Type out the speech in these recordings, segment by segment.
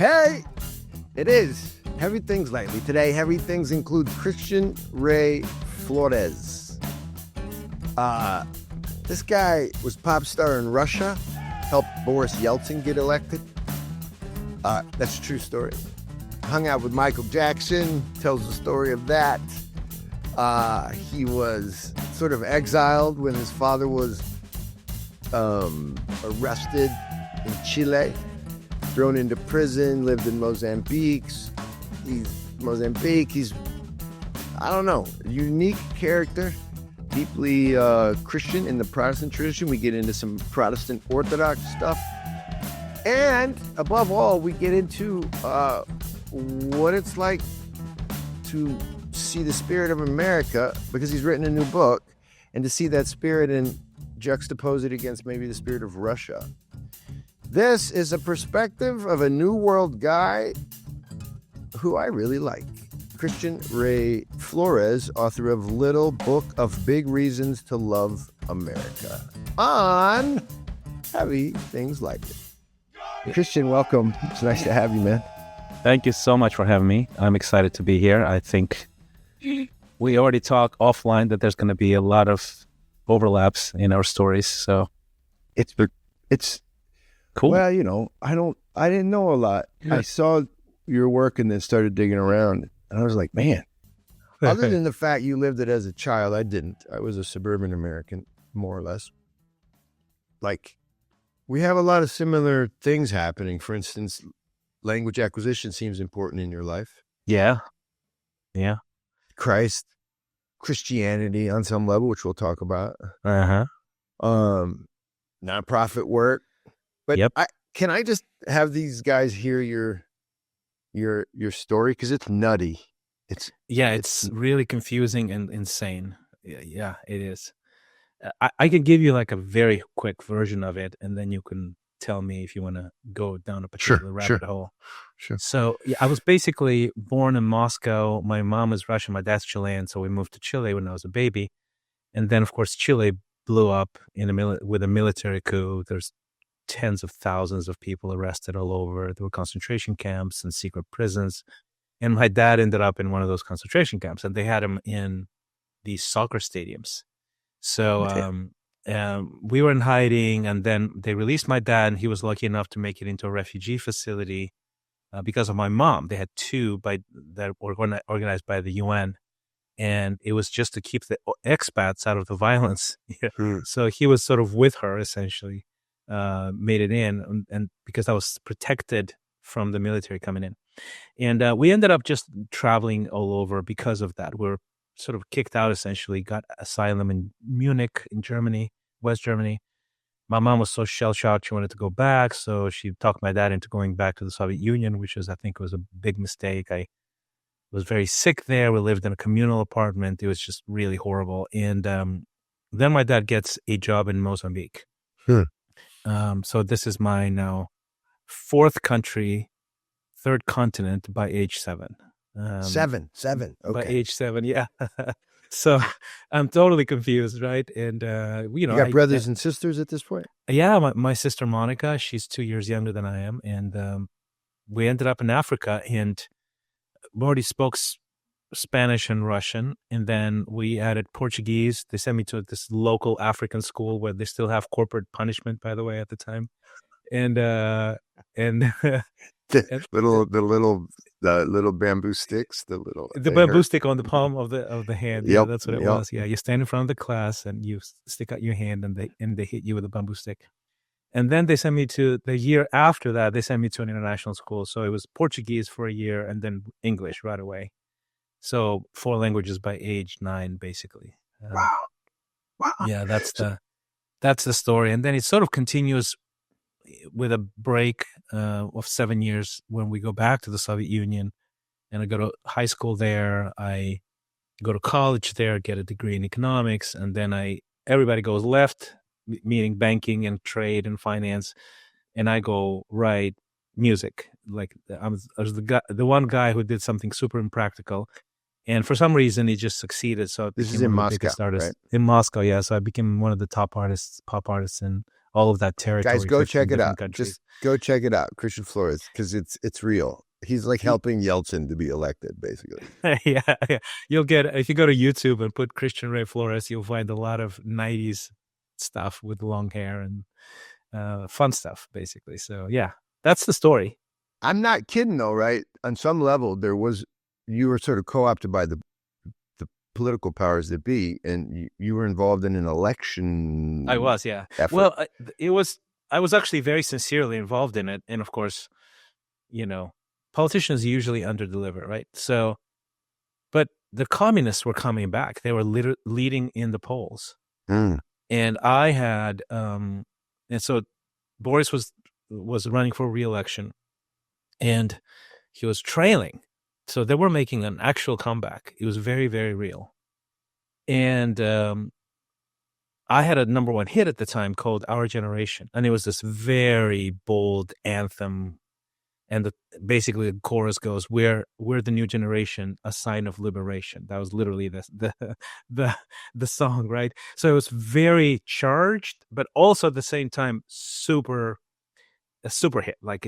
Hey, it is Heavy Things Lately. Today, Heavy Things include Christian Ray Flores. This guy was pop star in Russia, helped Boris Yeltsin get elected. That's a true story. Hung out with Michael Jackson, tells the story of that. He was sort of exiled when his father was arrested in Chile, thrown into prison, lived in Mozambique. He's, I don't know, a unique character, deeply Christian in the Protestant tradition. We get into some Protestant Orthodox stuff. And above all, we get into what it's like to see the spirit of America, because he's written a new book, and to see that spirit and juxtapose it against maybe the spirit of Russia. This is a perspective of a New World guy who I really like. Christian Ray Flores, author of Little Book of Big Reasons to Love America, on Heavy Things Lately. Christian, welcome. It's nice to have you, man. Thank you so much for having me. I'm excited to be here. I think we already talked offline that there's going to be a lot of overlaps in our stories, so it's cool. Well, you know, I didn't know a lot. Yeah. I saw your work and then started digging around, and I was like, man, other than the fact you lived it as a child, I didn't. I was a suburban American, more or less. Like, we have a lot of similar things happening. For instance, language acquisition seems important in your life. Yeah. Christ, Christianity on some level, which we'll talk about. Nonprofit work. But yep. Can I just have these guys hear your story? Because it's nutty. It's really confusing and insane. Yeah, it is. I can give you like a very quick version of it, and then you can tell me if you want to go down a particular rabbit hole. Sure. So I was basically born in Moscow. My mom is Russian, my dad's Chilean, so we moved to Chile when I was a baby. And then, of course, Chile blew up with a military coup. There's tens of thousands of people arrested all over. There were concentration camps and secret prisons. And my dad ended up in one of those concentration camps, and they had him in these soccer stadiums. So we were in hiding, and then they released my dad, and he was lucky enough to make it into a refugee facility because of my mom. They had two that were organized by the UN, and it was just to keep the expats out of the violence. So he was sort of with her, essentially, made it in, and because I was protected from the military coming in. And we ended up just traveling all over because of that. We're sort of kicked out, essentially, got asylum in Munich, in Germany, West Germany. My mom was so shell-shocked, she wanted to go back, so she talked my dad into going back to the Soviet Union, which I think was a big mistake. I was very sick there. We lived in a communal apartment. It was just really horrible. And then my dad gets a job in Mozambique. So this is my now fourth country, third continent by age 7. Seven. Okay. By age 7, yeah. So I'm totally confused, right? And you got brothers and sisters at this point? Yeah, my sister Monica, she's 2 years younger than I am, and we ended up in Africa, and we already spoke Spanish and Russian, and then we added Portuguese. They sent me to this local African school where they still have corporate punishment, by the way, at the time, and the little bamboo sticks, the bamboo stick on the palm of the hand. Yep, yeah, that's what it was. Yeah, you stand in front of the class and you stick out your hand, and they hit you with a bamboo stick. And then they sent me to the year after that. They sent me to an international school, so it was Portuguese for a year and then English right away. So 4 languages by age 9, basically. Wow. Yeah, that's the story, and then it sort of continues with a break of 7 years when we go back to the Soviet Union, and I go to high school there. I go to college there, get a degree in economics, and then everybody goes left, meaning banking and trade and finance, and I go right, music. Like I was the one guy who did something super impractical, and for some reason he just succeeded. So this is in Moscow, right? In Moscow, yeah. So I became one of the top pop artists in all of that Guys, territory go between check it different out. countries. Just go check it out, Christian Flores, because it's real. He's like helping Yeltsin to be elected, basically. Yeah, yeah. You'll get, if you go to YouTube and put Christian Ray Flores, you'll find a lot of 90s stuff with long hair and fun stuff, basically. So yeah, that's the story. I'm not kidding though, right? On some level, you were sort of co-opted by the political powers that be, and you were involved in an election. I was, yeah. Effort. Well, I was actually very sincerely involved in it. And of course, politicians usually underdeliver, right? So, but the communists were coming back. They were leading in the polls. Mm. And I had, and so Boris was running for re-election, and he was trailing. So they were making an actual comeback. It was very, very real. And I had a number one hit at the time called Our Generation. And it was this very bold anthem. And basically the chorus goes, we're the new generation, a sign of liberation. That was literally the song, right? So it was very charged, but also at the same time, a super hit. Like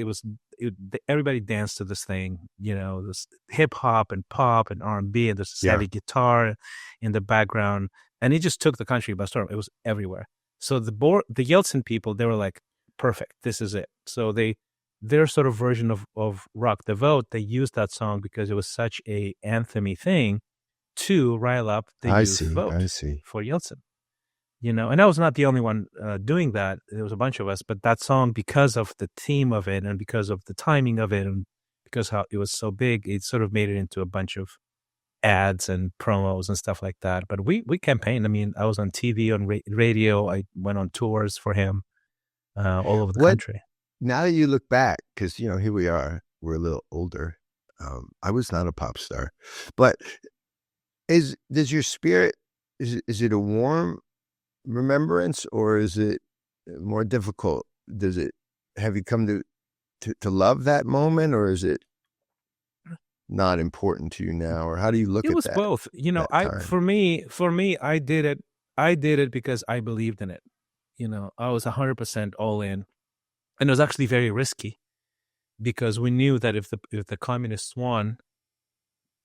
everybody danced to this thing, this hip hop and pop and R&B, and this heavy guitar in the background, and it just took the country by storm. It was everywhere. So the Yeltsin people, they were like, perfect, this is it. So their sort of version of Rock the Vote, they used that song because it was such a anthemy thing to rile up the youth vote for Yeltsin. And I was not the only one doing that. There was a bunch of us, but that song, because of the theme of it and because of the timing of it and because how it was so big, it sort of made it into a bunch of ads and promos and stuff like that. But we campaigned. I mean, I was on TV, on radio. I went on tours for him all over the country. Now that you look back, because, here we are, we're a little older. I was not a pop star. But does your spirit, is it a warm remembrance, or is it more difficult? Have you come to love that moment, or is it not important to you now, or how do you look at that? It was both. For me, I did it because I believed in it. I was 100% all in, and it was actually very risky because we knew that if the communists won,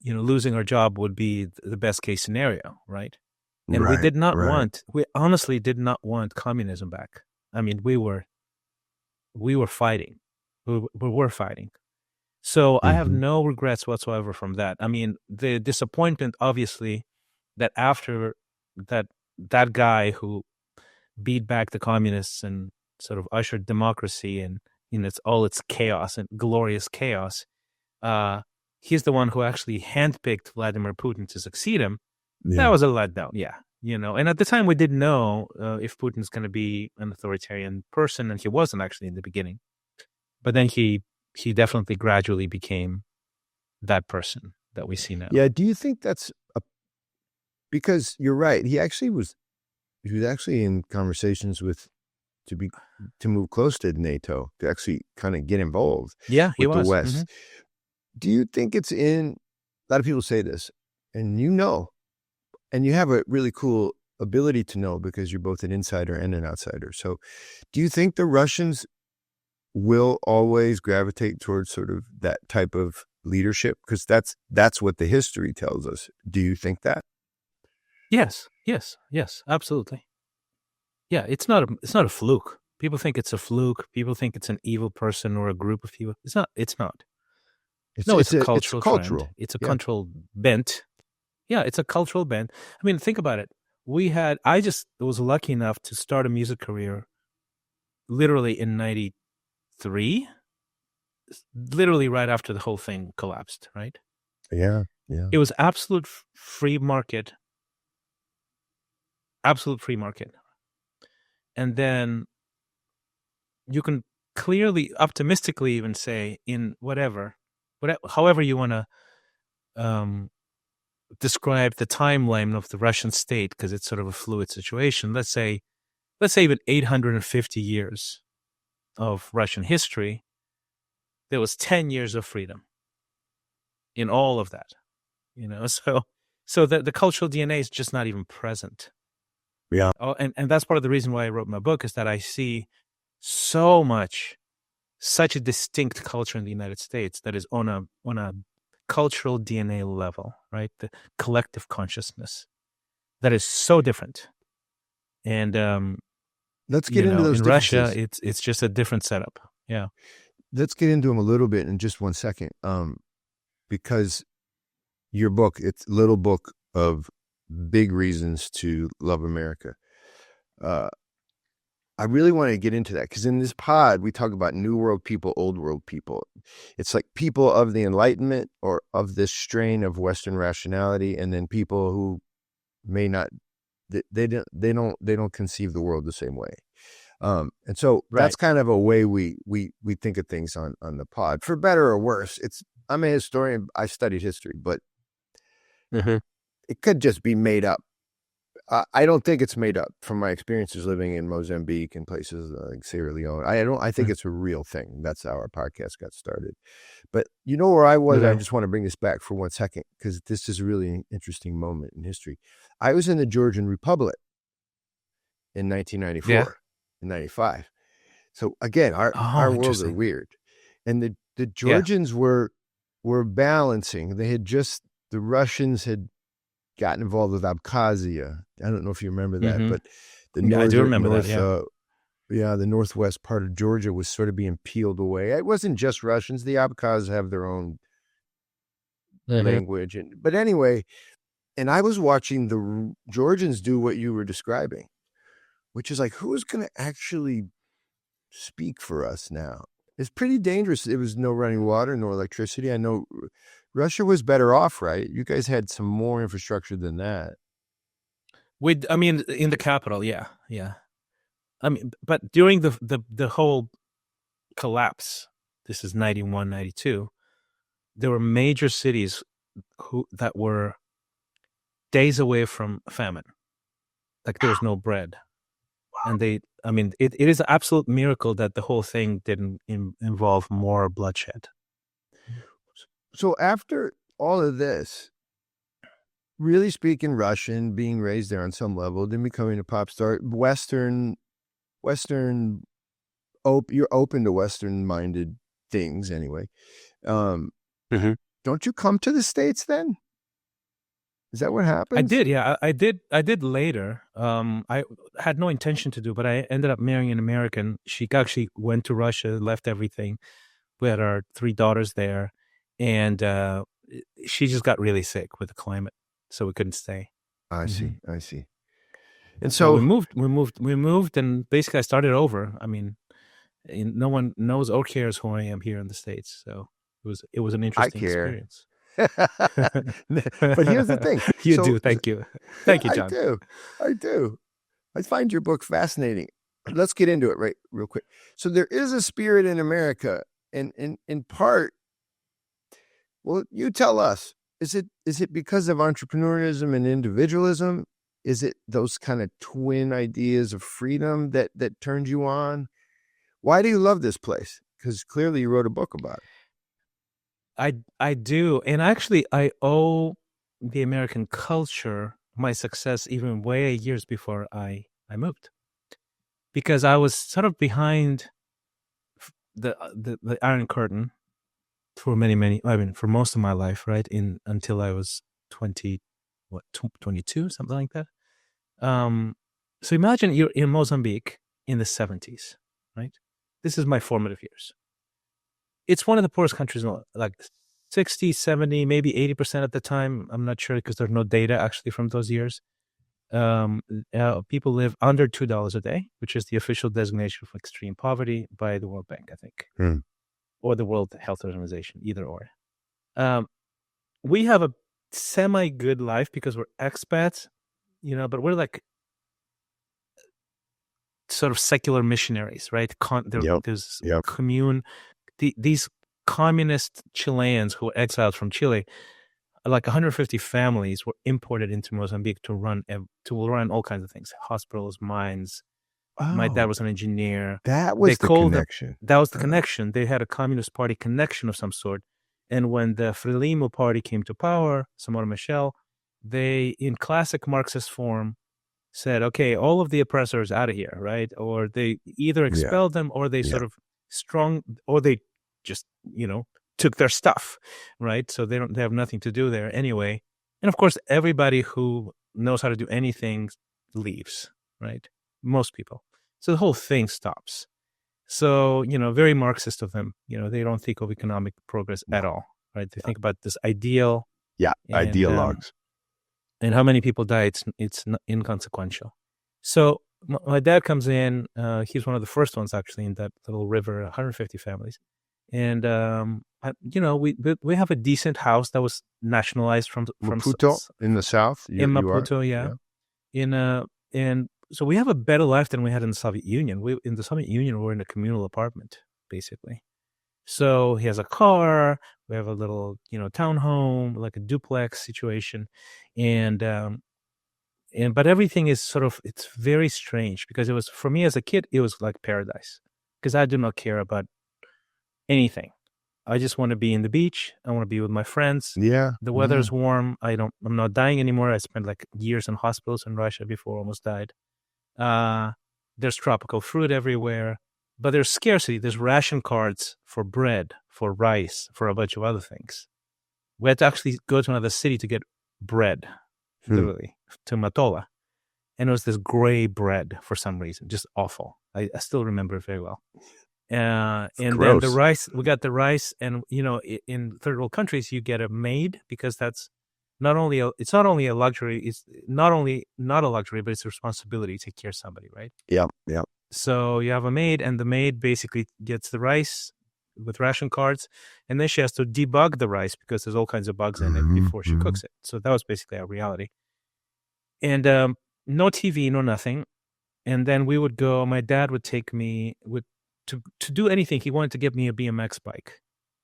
losing our job would be the best case scenario, right? And we did not we honestly did not want communism back. I mean, we were fighting. We were fighting. So I have no regrets whatsoever from that. I mean, the disappointment, obviously, that after that guy who beat back the communists and sort of ushered democracy and all its chaos and glorious chaos, he's the one who actually handpicked Vladimir Putin to succeed him. Yeah. That was a letdown, yeah. And at the time we didn't know if Putin's going to be an authoritarian person, and he wasn't actually in the beginning. But then he definitely gradually became that person that we see now. Yeah, do you think that's because you're right, he was actually in conversations to move close to NATO, to actually kind of get involved with the West. Mm-hmm. Do you think it's a lot of people say this, and and you have a really cool ability to know because you're both an insider and an outsider. So do you think the Russians will always gravitate towards sort of that type of leadership? Because that's what the history tells us. Do you think that? Yes, absolutely. Yeah, it's not a fluke. People think it's a fluke. People think it's an evil person or a group of people. It's not. It's a cultural trend. It's a cultural bent. Yeah, it's a cultural bent. I mean, think about it. I was lucky enough to start a music career literally in 93, literally right after the whole thing collapsed, right? Yeah. It was absolute free market. And then you can clearly, optimistically even say in however you want to describe the timeline of the Russian state, because it's sort of a fluid situation. Let's say even 850 years of Russian history, there was 10 years of freedom in all of that, so the cultural DNA is just not even present. Yeah. Oh, and that's part of the reason why I wrote my book, is that I see such a distinct culture in the United States that is on a cultural DNA level, right? The collective consciousness that is so different. And Let's get into those in Russia, differences. it's just a different setup. Yeah. Let's get into them a little bit in just 1 second. Because your book, it's a little book of big reasons to love America. I really want to get into that because in this pod, we talk about New World people, Old World people. It's like people of the Enlightenment or of this strain of Western rationality, and then people who may not, they don't conceive the world the same way. And so that's kind of a way we think of things on the pod, for better or worse. I'm a historian. I studied history, but it could just be made up. I don't think it's made up from my experiences living in Mozambique and places like Sierra Leone. I think it's a real thing. That's how our podcast got started. But you know where I was? I just want to bring this back for 1 second because this is a really interesting moment in history. I was in the Georgian Republic in 1994 and 95. So again, our worlds are weird. And the Georgians were balancing. The Russians had gotten involved with Abkhazia. I don't know if you remember that, but I do remember that. The northwest part of Georgia was sort of being peeled away. It wasn't just Russians. The Abkhaz have their own language, but anyway. And I was watching the Georgians do what you were describing, which is like, who's going to actually speak for us now? It's pretty dangerous. It was no running water, no electricity. I know Russia was better off, right? You guys had some more infrastructure than that. In the capital, yeah. I mean, but during the whole collapse, this is 91, 92, there were major cities that were days away from famine. Like there was no bread. And it is an absolute miracle that the whole thing didn't involve more bloodshed. So after all of this, really speaking Russian, being raised there on some level, then becoming a pop star, you're open to Western-minded things anyway. Don't you come to the States then? Is that what happens? I did, yeah. I did later. I had no intention to do, but I ended up marrying an American. She actually went to Russia, left everything. We had our 3 daughters there. And she just got really sick with the climate, so we couldn't stay. I see. And so we moved, and basically I started over. I mean, no one knows or cares who I am here in the States, so it was an interesting experience. But here's the thing. You do. Thank you, John. I do. I find your book fascinating. Let's get into it real quick. So there is a spirit in America, and in part. Well, you tell us, is it because of entrepreneurialism and individualism? Is it those kind of twin ideas of freedom that turned you on? Why do you love this place? Because clearly you wrote a book about it. I do. And actually, I owe the American culture my success even way years before I moved. Because I was sort of behind the Iron Curtain for for most of my life, right? Until I was 22, something like that. So imagine you're in Mozambique in the 70s, right? This is my formative years. It's one of the poorest countries, like 60, 70, maybe 80% at the time. I'm not sure because there's no data actually from those years. People live under $2 a day, which is the official designation of extreme poverty by the World Bank, I think. Or the World Health Organization, either or. We have a semi-good life because we're expats, but we're like sort of secular missionaries, right? There's commune. These communist Chileans who were exiled from Chile, like 150 families were imported into Mozambique to run all kinds of things, hospitals, mines. My dad was an engineer. That was the connection. That was the connection. They had a Communist Party connection of some sort. And when the Frelimo Party came to power, Samora Machel, they, in classic Marxist form, said, okay, all of the oppressors out of here, right? Or they either expelled them or they sort of or they just, took their stuff, right? So they have nothing to do there anyway. And of course, everybody who knows how to do anything leaves, right? Most people. So the whole thing stops. So, very Marxist of them. They don't think of economic progress at all, right? They think about this ideal. Yeah, and, ideologues. And how many people die, it's inconsequential. So my dad comes in. He's one of the first ones, actually, in that little river, 150 families. And, we have a decent house that was nationalized from Maputo in the south. In Maputo, yeah. And so we have a better life than we had in the Soviet Union. In the Soviet Union, we're in a communal apartment, basically. So he has a car. We have a little, townhome, like a duplex situation, but everything is it's very strange because for me as a kid, it was like paradise because I do not care about anything. I just want to be in the beach. I want to be with my friends. Yeah. The weather's warm. I'm not dying anymore. I spent like years in hospitals in Russia before I almost died. There's tropical fruit everywhere, but there's scarcity. There's ration cards for bread, for rice, for a bunch of other things. We had to actually go to another city to get bread, literally, to Matola. And it was this gray bread for some reason, just awful. I still remember it very well. And gross. then the rice, we got the rice, and in third world countries you get a maid because that's it's not only a luxury, it's not a luxury, but it's a responsibility to take care of somebody, right? Yeah. So you have a maid, and the maid basically gets the rice with ration cards, and then she has to debug the rice because there's all kinds of bugs in it before she cooks it. So that was basically our reality. And no TV, no nothing. And then we would go. My dad would take me to do anything. He wanted to get me a BMX bike.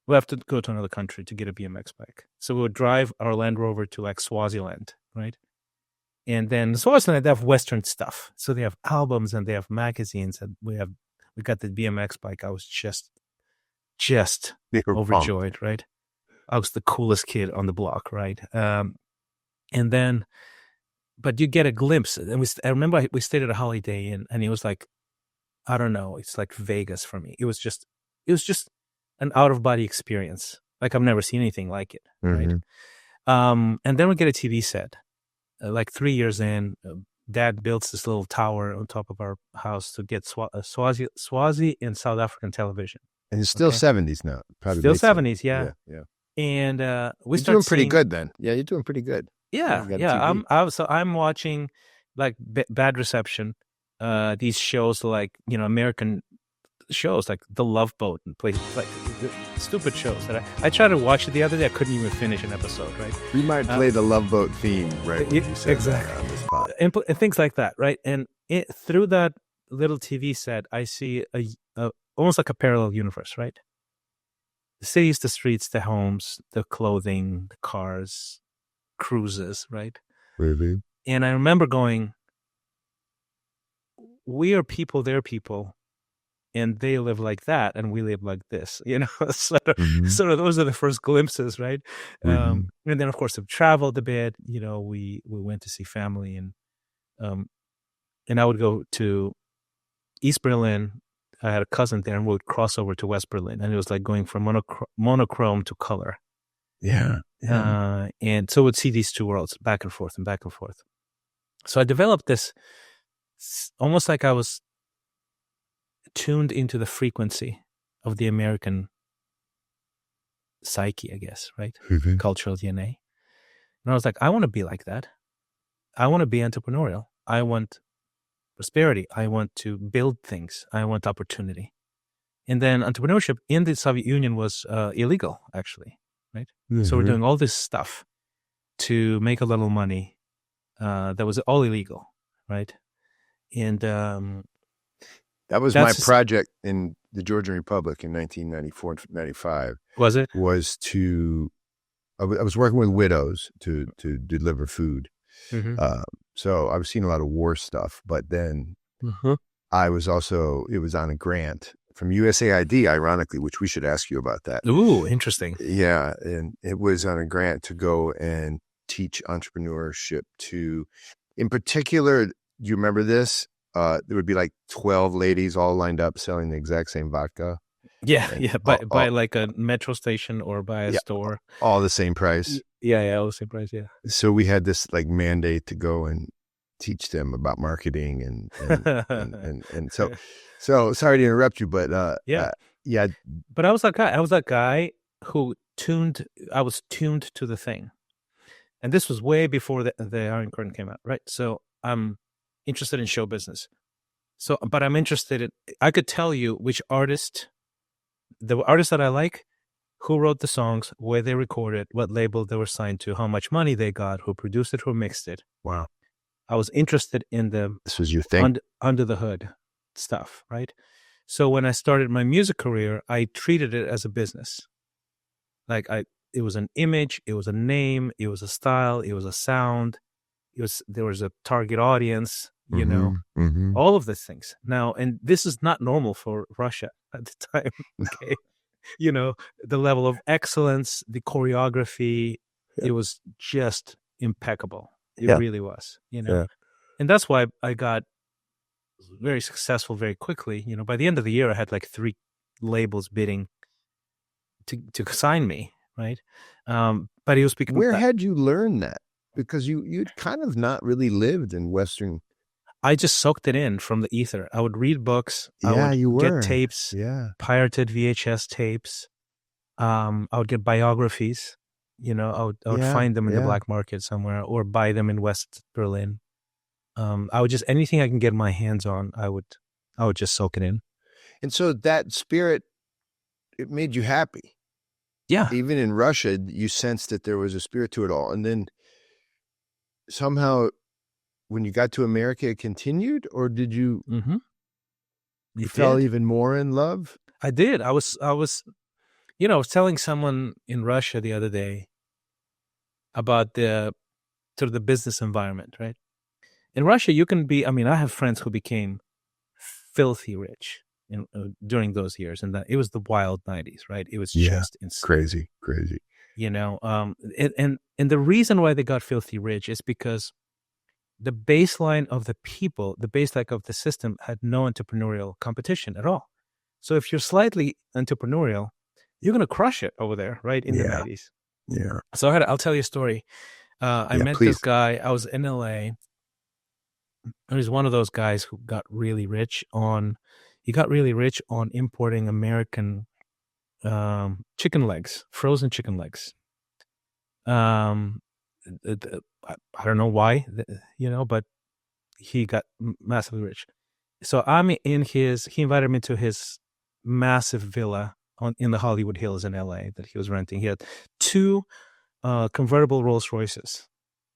We'll have to go to another country to get a BMX bike. So we would drive our Land Rover to like Swaziland, right? And then Swaziland, they have Western stuff. So they have albums and they have magazines, and we got the BMX bike. I was just overjoyed, pumped. Right? I was the coolest kid on the block, right? And then, but you get a glimpse. And I remember we stayed at a Holiday Inn, and it was like, I don't know, it's like Vegas for me. It was just an out-of-body experience. Like I've never seen anything like it, right? And then we get a TV set. Like 3 years in, Dad builds this little tower on top of our house to get Swazi and South African television. And it's still 70s now. Probably still 70s, yeah. And we start doing pretty good then. Yeah, you're doing pretty good. Yeah. I'm watching like Bad Reception. These shows like American shows like The Love Boat and places like stupid shows that I tried to watch it the other day. I couldn't even finish an episode. Right? We might play the Love Boat theme, right? Exactly. On this spot. And things like that, right? And through that little TV set, I see a almost like a parallel universe, right? The cities, the streets, the homes, the clothing, the cars, cruises, right? Really? And I remember going, we are people, they're people, and they live like that, and we live like this, sort of those are the first glimpses, right? And then, of course, I've traveled a bit, we went to see family, and I would go to East Berlin. I had a cousin there, and we would cross over to West Berlin, and it was like going from monochrome to color. Yeah. And so we'd see these two worlds back and forth and back and forth. So I developed this, almost like I was tuned into the frequency of the American psyche, I guess, right? Cultural DNA. And I was like, I want to be like that. I want to be entrepreneurial. I want prosperity. I want to build things. I want opportunity. And then entrepreneurship in the Soviet Union was illegal, actually, right? So we're doing all this stuff to make a little money that was all illegal, right? And that was my project in the Georgian Republic in 1994 95. Was it? I was working with widows to deliver food. So I was seeing a lot of war stuff, but then I was also, it was on a grant from USAID, ironically, which we should ask you about that. Ooh, interesting. Yeah. And it was on a grant to go and teach entrepreneurship to, in particular, you remember this? There would be like 12 ladies all lined up selling the exact same vodka. Yeah, And yeah. By like a metro station or by a yeah, store. all the same price. Yeah, yeah, all the same price. Yeah. So we had this like mandate to go and teach them about marketing and so sorry to interrupt you, but Yeah. yeah, But I was that guy. I was that guy who I was tuned to the thing. And this was way before the Iron Curtain came out, right? So I'm interested in show business. So, but I'm interested in, I could tell you which the artist that I like, who wrote the songs, where they recorded, what label they were signed to, how much money they got, who produced it, who mixed it. wow, I was interested in the this was your thing. under the hood stuff, right? So when I started my music career, I treated it as a business. Like it was an image, it was a name, it was a style, it was a sound, there was a target audience, all of these things. Now, and this is not normal for Russia at the time. Okay, the level of excellence, the choreography, it was just impeccable. It really was, Yeah. and that's why I got very successful very quickly. By the end of the year, I had like 3 labels bidding to sign me, right? But it was because Where had you learned that? Because you'd kind of not really lived in Western. I just soaked it in from the ether. I would read books. Yeah, I would you were. get tapes, Yeah. pirated VHS tapes. I would get biographies. I would find them in the black market somewhere or buy them in West Berlin. I would just, anything I can get my hands on, I would just soak it in. And so that spirit, it made you happy. Yeah. Even in Russia, you sensed that there was a spirit to it all. And then somehow when you got to America, it continued, or did you, you fell even more in love? I did. I was I was telling someone in Russia the other day about the sort of the business environment, right? In Russia, you can be, I have friends who became filthy rich during those years, and that it was the wild 90s, right? It was just insane. Crazy. And the reason why they got filthy rich is because the baseline of the people, the baseline of the system had no entrepreneurial competition at all. So if you're slightly entrepreneurial, you're going to crush it over there, right? In the 90s. Yeah. So I'll tell you a story. I met this guy. I was in LA. And he's one of those guys who got really rich on importing American chicken legs, frozen chicken legs. I don't know why, but he got massively rich. So he invited me to his massive villa in the Hollywood Hills in LA that he was renting. He had 2 convertible Rolls Royces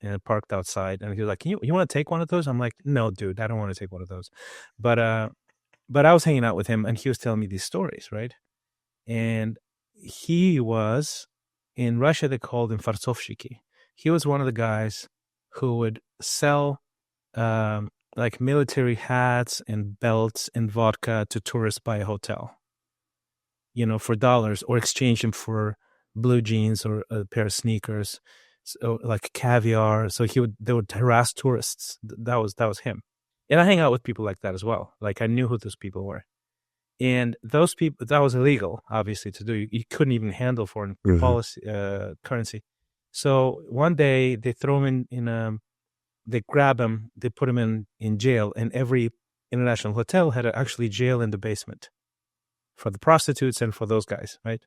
and parked outside. And he was like, you want to take one of those? I'm like, no, dude, I don't want to take one of those. But I was hanging out with him and he was telling me these stories, right? And he was, in Russia, they called him farsovщики. He was one of the guys who would sell like military hats and belts and vodka to tourists by a hotel, for dollars, or exchange them for blue jeans or a pair of sneakers, so like caviar. So they would harass tourists. That was him. And I hang out with people like that as well. Like I knew who those people were. And those people, that was illegal, obviously, to do. You couldn't even handle foreign policy, currency. So one day they throw him they grab him, they put him in jail. And every international hotel had actually jail in the basement for the prostitutes and for those guys, right?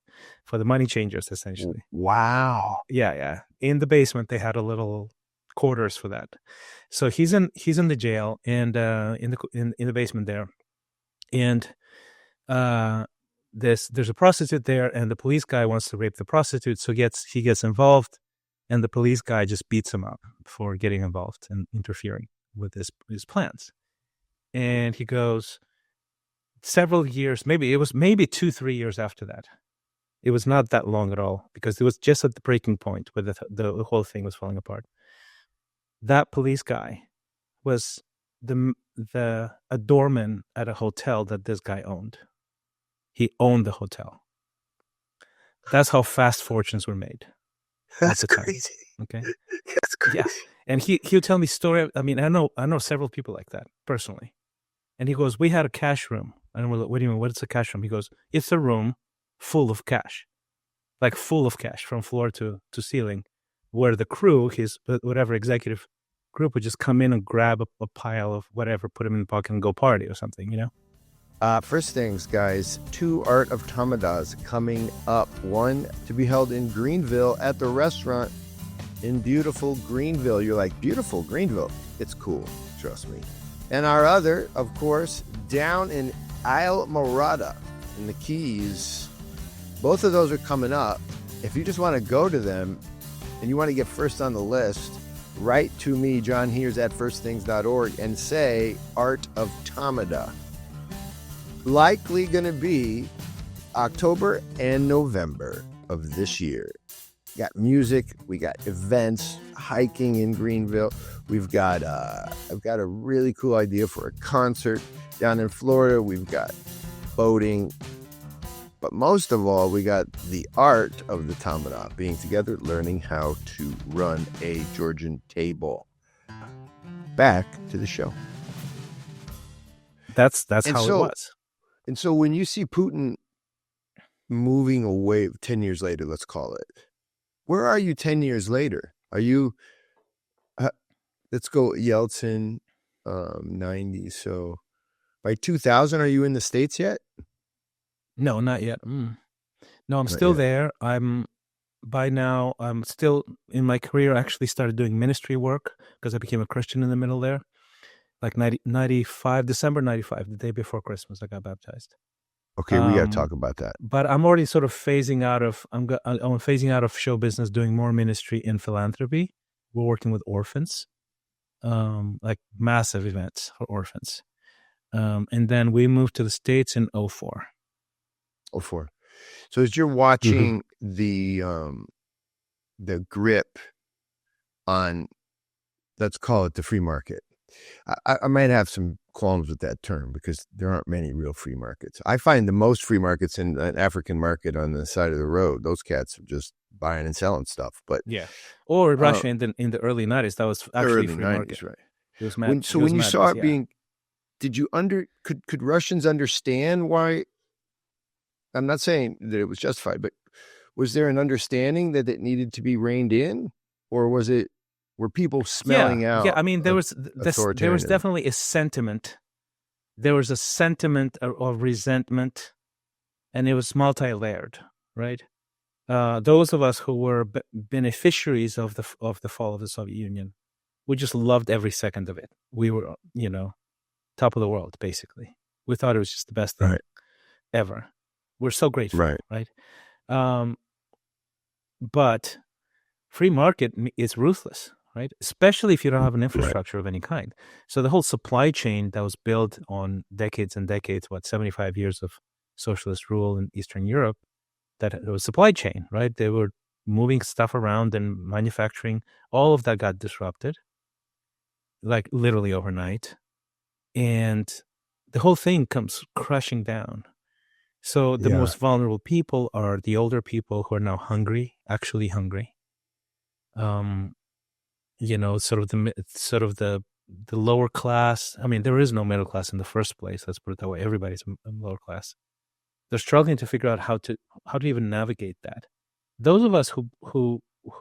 For the money changers, essentially. Wow. Yeah. In the basement, they had a little quarters for that. So he's in the jail and in the basement there. And there's a prostitute there, and the police guy wants to rape the prostitute, so he gets involved, and the police guy just beats him up for getting involved and interfering with his plans. And he goes several years, maybe 2-3 years after that. It was not that long at all, because it was just at the breaking point where the whole thing was falling apart. That police guy was a doorman at a hotel that this guy owned. He owned the hotel. That's how fast fortunes were made. That's crazy. Okay. That's crazy. Yeah. And he'll tell me story. I mean, I know several people like that personally. And he goes, we had a cash room. And we're like, what do you mean? What's a cash room? He goes, it's a room full of cash, like full of cash from floor to ceiling, where the crew, his whatever executive group, would just come in and grab a pile of whatever, put them in the pocket and go party or something, you know? First things, guys, 2 Art of Tamadas coming up. One to be held in Greenville at the restaurant in beautiful Greenville. You're like, beautiful Greenville? It's cool, trust me. And our other, of course, down in Isle Morada in the Keys. Both of those are coming up. If you just want to go to them and you want to get first on the list, write to me, John Heers at firstthings.org, and say Art of Tamada. Likely going to be October and November of this year. Got music, we got events, hiking in Greenville. We've got I've got a really cool idea for a concert down in Florida. We've got boating, but most of all, we got the art of the tamada, being together, learning how to run a Georgian table. Back to the show. That's how it was. And so when you see Putin moving away 10 years later, let's call it, where are you 10 years later? Are you, let's go Yeltsin, 90. So by 2000, are you in the States yet? No, not yet. No, I'm still there. By now, I'm still in my career. I actually started doing ministry work because I became a Christian in the middle there. Like 95, December 95, the day before Christmas, I got baptized. Okay, we got to talk about that. But I'm already sort of phasing out of, I'm phasing out of show business, doing more ministry in philanthropy. We're working with orphans, like massive events for orphans. And then we moved to the States in 2004. 2004. So as you're watching the grip on, let's call it the free market, I might have some qualms with that term because there aren't many real free markets. I find the most free markets in an African market on the side of the road. Those cats are just buying and selling stuff. But yeah, or Russia in the early 90s, that was actually free 90s, market. Right? It was mad, when you saw it being, did you could Russians understand why? I'm not saying that it was justified, but was there an understanding that it needed to be reined in, or were people smelling out? Yeah, I mean, there was definitely a sentiment. There was a sentiment of resentment, and it was multi-layered, right? Those of us who were beneficiaries of the fall of the Soviet Union, we just loved every second of it. We were, top of the world, basically. We thought it was just the best thing ever. We're so grateful, right? But free market is ruthless, right? Especially if you don't have an infrastructure of any kind. So the whole supply chain that was built on decades and decades, 75 years of socialist rule in Eastern Europe, that it was supply chain, right? They were moving stuff around and manufacturing. All of that got disrupted, like literally overnight. And the whole thing comes crushing down. So the most vulnerable people are the older people who are now actually hungry. Sort of the lower class. I mean, there is no middle class in the first place. Let's put it that way. Everybody's lower class. They're struggling to figure out how to even navigate that. Those of us who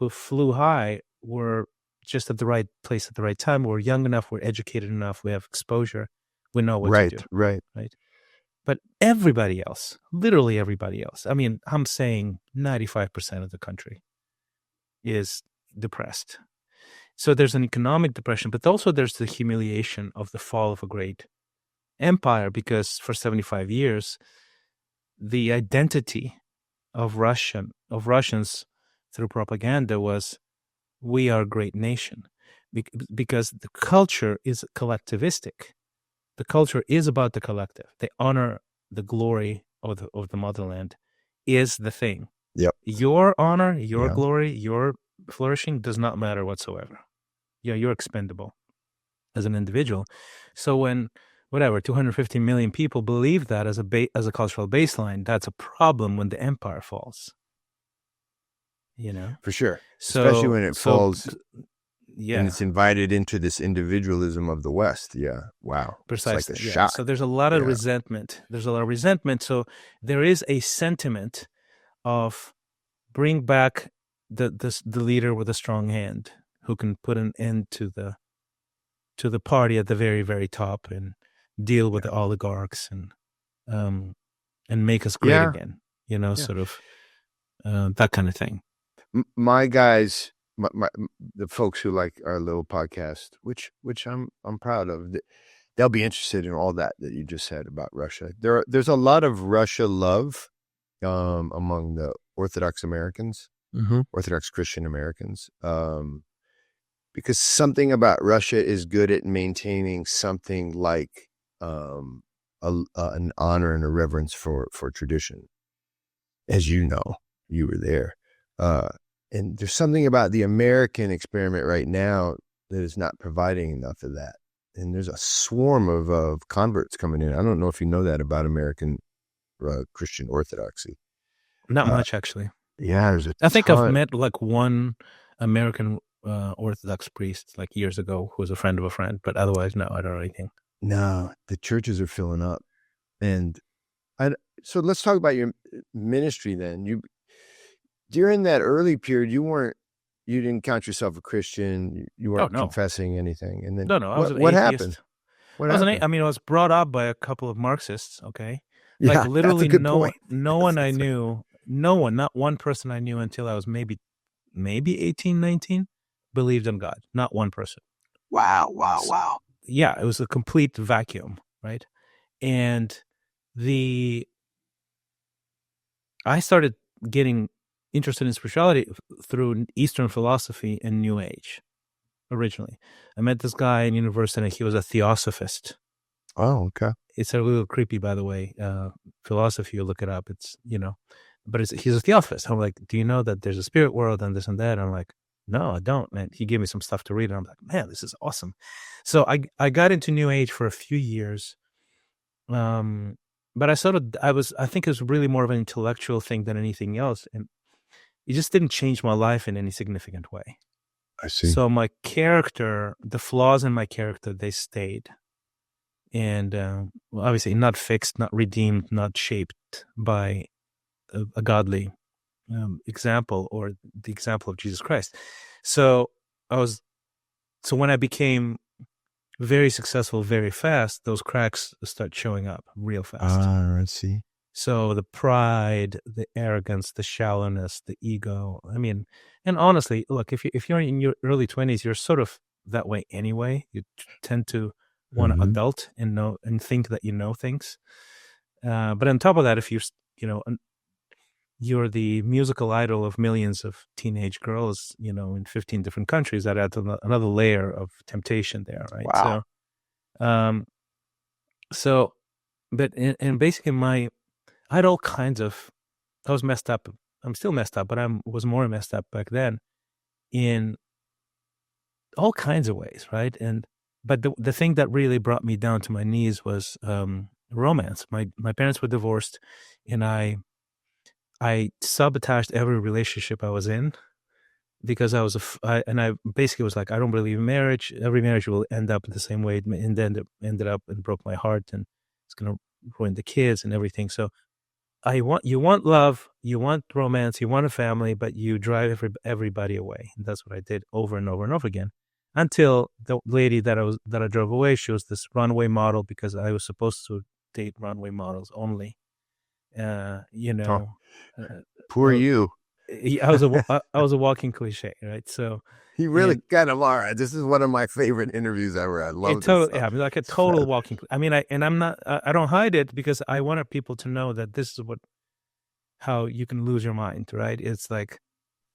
flew high were just at the right place at the right time. We're young enough. We're educated enough. We have exposure. We know what to do. Right. But everybody else, literally everybody else, I mean, I'm saying 95% of the country is depressed. So there's an economic depression, but also there's the humiliation of the fall of a great empire, because for 75 years, the identity of Russians through propaganda was, we are a great nation, because the culture is collectivistic. The culture is about the collective. They honor the glory of the motherland is the thing. Yep. Your honor, your glory, your flourishing does not matter whatsoever. You're expendable as an individual. So when 250 million people believe that as a cultural baseline, that's a problem when the empire falls. For sure. Especially when it falls And Yeah, it's invited into this individualism of the West. Yeah. Wow. It's like a precisely. Yeah. shock. So there's a lot of Yeah. resentment. There's a lot of resentment. So there is a sentiment of bring back the leader with a strong hand who can put an end to the party at the very, very top and deal with the oligarchs and make us great Yeah. again. Yeah. Sort of that kind of thing. My guys, the folks who like our little podcast, which I'm proud of, they'll be interested in all that you just said about Russia. There's a lot of Russia love among the Orthodox Americans, Orthodox Christian Americans, because something about Russia is good at maintaining something like an honor and a reverence for tradition. As you know, you were there. And there's something about the American experiment right now that is not providing enough of that. And there's a swarm of converts coming in. I don't know if you know that about American Christian Orthodoxy. Not much, actually. Yeah, there's I think I've met like one American Orthodox priest like years ago who was a friend of a friend, but otherwise, no, I don't know anything. No, the churches are filling up. And so let's talk about your ministry then. During that early period, you didn't count yourself a Christian. You weren't confessing anything. And then no, I was what happened? I was brought up by a couple of Marxists. Okay, yeah, like literally that's a good point. No one I knew, not one person I knew until I was maybe 18, 19, believed in God. Not one person. Wow. Yeah, it was a complete vacuum, right? And I started getting interested in spirituality through Eastern philosophy and New Age. Originally, I met this guy in university, and he was a theosophist. Oh, okay. It's a little creepy, by the way. Philosophy, you look it up. It's but he's a theosophist. I'm like, do you know that there's a spirit world and this and that? I'm like, no, I don't. And he gave me some stuff to read, and I'm like, man, this is awesome. So I got into New Age for a few years. But I think it was really more of an intellectual thing than anything else, and it just didn't change my life in any significant way. I see. So my character, the flaws in my character, they stayed. And obviously not fixed, not redeemed, not shaped by a godly example or the example of Jesus Christ. So when I became very successful very fast, those cracks start showing up real fast. I see. So the pride, the arrogance, the shallowness, the ego. I mean, and honestly, look, if you're in your early 20s, you're sort of that way anyway. You tend to want to adult and know and think that you know things. But on top of that, if you're the musical idol of millions of teenage girls, in 15 different countries, that adds another layer of temptation there, right? Wow. But basically I had all kinds of, I was messed up. I'm still messed up, but I was more messed up back then in all kinds of ways, right? But the thing that really brought me down to my knees was romance. My parents were divorced, and I sabotaged every relationship I was in because I basically was like, I don't believe in marriage. Every marriage will end up in the same way, and then it ended up and broke my heart, and it's gonna ruin the kids and everything. So you want love, you want romance, you want a family, but you drive everybody away. And that's what I did over and over and over again, until the lady that I drove away, she was this runway model because I was supposed to date runway models only. Poor you. I was a walking cliche, right? So you really kind of are. This is one of my favorite interviews ever. I love it. Yeah, like a total walking. I mean, I don't hide it because I wanted people to know that this is how you can lose your mind, right? It's like,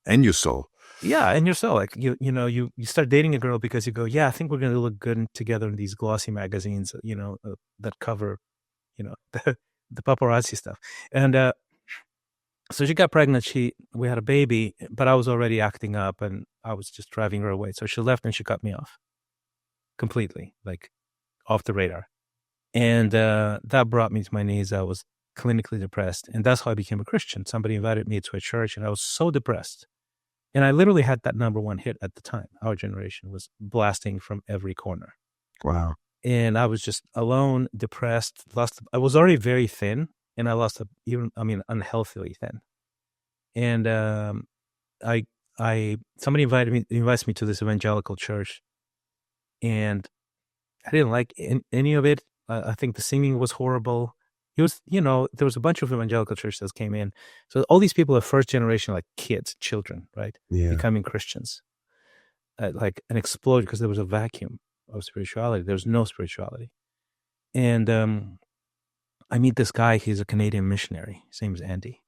and your soul. Yeah, and your soul. Like you start dating a girl because you go, yeah, I think we're going to look good together in these glossy magazines, that cover, the paparazzi stuff. And so she got pregnant. We had a baby, but I was already acting up, and I was just driving her away. So she left, and she cut me off completely, like off the radar. And that brought me to my knees. I was clinically depressed, and that's how I became a Christian. Somebody invited me to a church, and I was so depressed And I literally had that number one hit at the time. Our generation was blasting from every corner. Wow. And I was just alone, depressed, I was already very thin, and I lost unhealthily thin. And somebody invites me to this evangelical church, and I didn't like any of it. I think the singing was horrible. It was, there was a bunch of evangelical churches that came in. So all these people are first generation, like kids, children, right? Yeah. Becoming Christians. Like an explosion, because there was a vacuum of spirituality. There was no spirituality. And I meet this guy. He's a Canadian missionary. His name is Andy.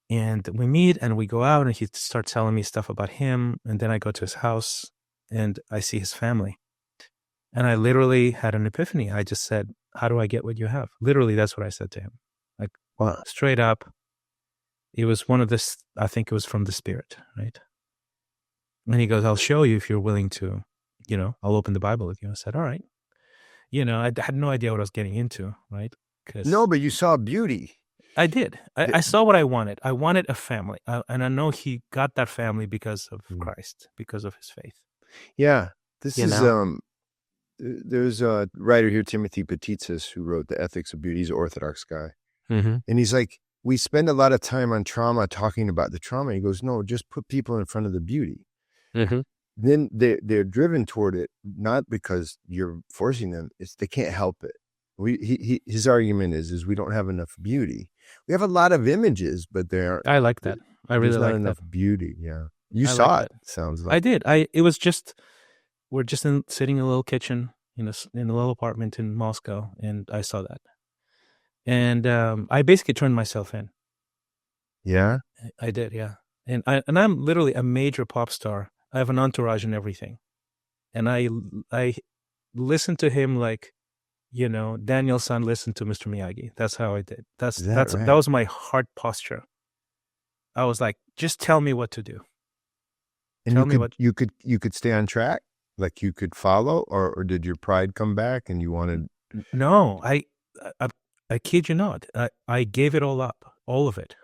And we meet and we go out, and he starts telling me stuff about him. And then I go to his house and I see his family. And I literally had an epiphany. I just said, how do I get what you have? Literally, that's what I said to him. Like, wow. Straight up. It was I think it was from the Spirit, right? And he goes, I'll show you if you're willing to, I'll open the Bible with you. I said, all right. I had no idea what I was getting into, right? No, but you saw beauty. I did. I saw what I wanted. I wanted a family. And I know he got that family because of Christ, because of his faith. Yeah. This is, there's a writer here, Timothy Petitsis, who wrote The Ethics of Beauty. He's an Orthodox guy. Mm-hmm. And he's like, we spend a lot of time on trauma, talking about the trauma. He goes, no, just put people in front of the beauty. Mm-hmm. Then they're driven toward it, not because you're forcing them. It's they can't help it. His argument is we don't have enough beauty. We have a lot of images, but I like that. I really like that. There's not enough beauty. Yeah, you saw it. Sounds like I did. It was just we're just sitting in a little kitchen in a little apartment in Moscow, and I saw that, and I basically turned myself in. Yeah, I did. Yeah, and I'm literally a major pop star. I have an entourage and everything, and I listened to him like, Daniel-san listened to Mr. Miyagi. That's how I did. That was my heart posture. I was like, just tell me what to do. And you could stay on track, like you could follow, or did your pride come back and you wanted? No, I kid you not. I gave it all up, all of it.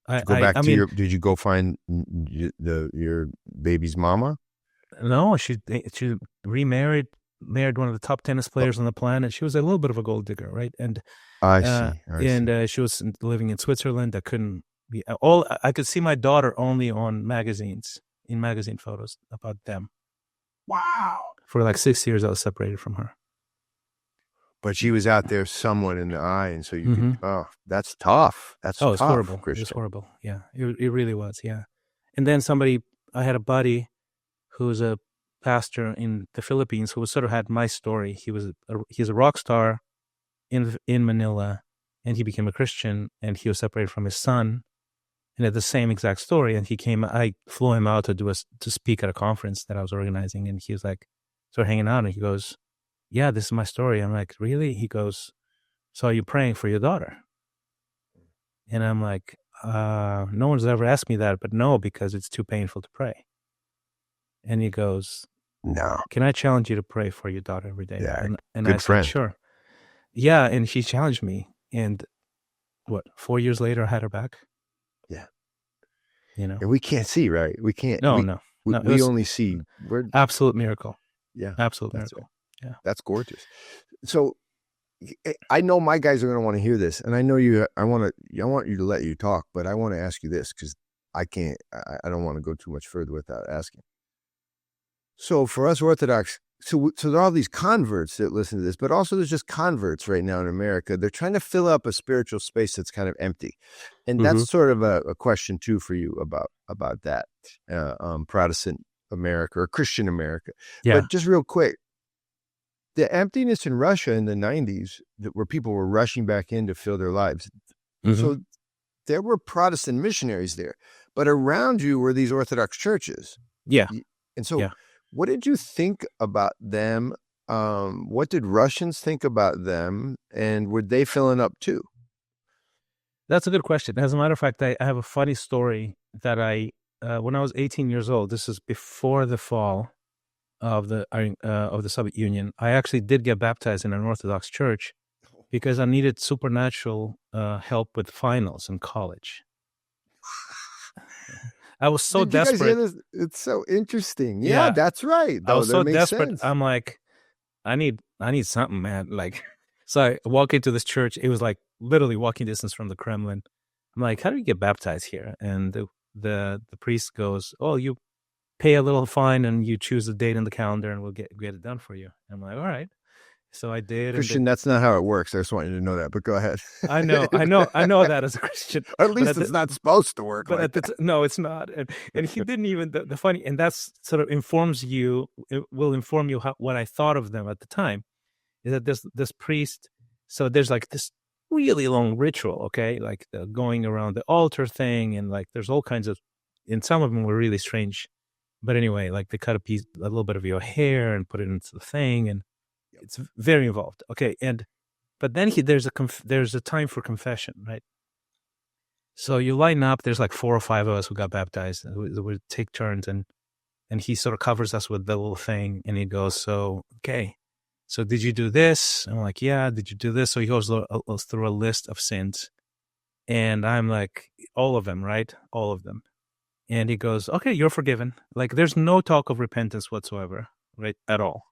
Did you go find your baby's mama? No, she remarried, married one of the top tennis players on the planet. She was a little bit of a gold digger, right? And I see. She was living in Switzerland. I couldn't be I could see my daughter only on magazines, in magazine photos about them. Wow. For like 6 years, I was separated from her. But she was out there somewhat in the eye, and so you could, that's tough. That's tough, it's horrible. Christian. It was horrible. Yeah, it really was. Yeah. And then I had a buddy who's a pastor in the Philippines who sort of had my story. He's a rock star in Manila, and he became a Christian, and he was separated from his son, and had the same exact story. And I flew him out to speak at a conference that I was organizing, and he was like, started hanging out, and he goes, yeah, this is my story. I'm like, really? He goes, so are you praying for your daughter? And I'm like, no one's ever asked me that, but no, because it's too painful to pray. And he goes, no. Can I challenge you to pray for your daughter every day? Yeah, and good I friend. said, sure. Yeah, and she challenged me. And 4 years later, I had her back? Yeah. And we can't see, right? We can't. No. We only see. Absolute miracle. Yeah. Absolute miracle. Yeah. That's gorgeous. So I know my guys are going to want to hear this, and I know you. I want you to let you talk, but I want to ask you this because I can't. I don't want to go too much further without asking. So for us Orthodox, so there are all these converts that listen to this, but also there's just converts right now in America. They're trying to fill up a spiritual space that's kind of empty, and that's sort of a question too for you about that Protestant America or Christian America. Yeah. But just real quick. The emptiness in Russia in the 90s, where people were rushing back in to fill their lives. So there were Protestant missionaries there, but around you were these Orthodox churches. Yeah. And so what did you think about them? What did Russians think about them? And were they filling up too? That's a good question. As a matter of fact, I have a funny story that when I was 18 years old, this is before the fall of the Soviet Union, I actually did get baptized in an Orthodox church because I needed supernatural help with finals in college. I was so Did you guys hear desperate. this? It's so interesting. Yeah, Yeah, that's right. I Though was that so makes desperate. sense. I'm like, I need something, man. Like, so I walk into this church. It was like literally walking distance from the Kremlin. I'm like, how do you get baptized here? And the priest goes, oh, you pay a little fine and you choose a date in the calendar, and we'll get it done for you. I'm like, all right. So I did, and Christian, that's not how it works. I just want you to know that, but go ahead. I know that as a Christian, Or at least it's not supposed to work like that. no, it's not. And he didn't even the funny, and that's sort of informs you. It will inform you what I thought of them at the time. Is that this priest? So there's like this really long ritual, okay, like the going around the altar thing, and like there's all kinds of, and some of them were really strange. But anyway, like they cut a little bit of your hair and put it into the thing, and it's very involved. Okay, but then there's a time for confession, right? So you line up. There's like 4 or 5 of us who got baptized. We take turns, and he sort of covers us with the little thing, and he goes, "So okay, so did you do this?" I'm like, "Yeah." Did you do this? So he goes through a list of sins, and I'm like, "All of them, right? All of them." And he goes, "Okay, you're forgiven." Like, there's no talk of repentance whatsoever, right? At all.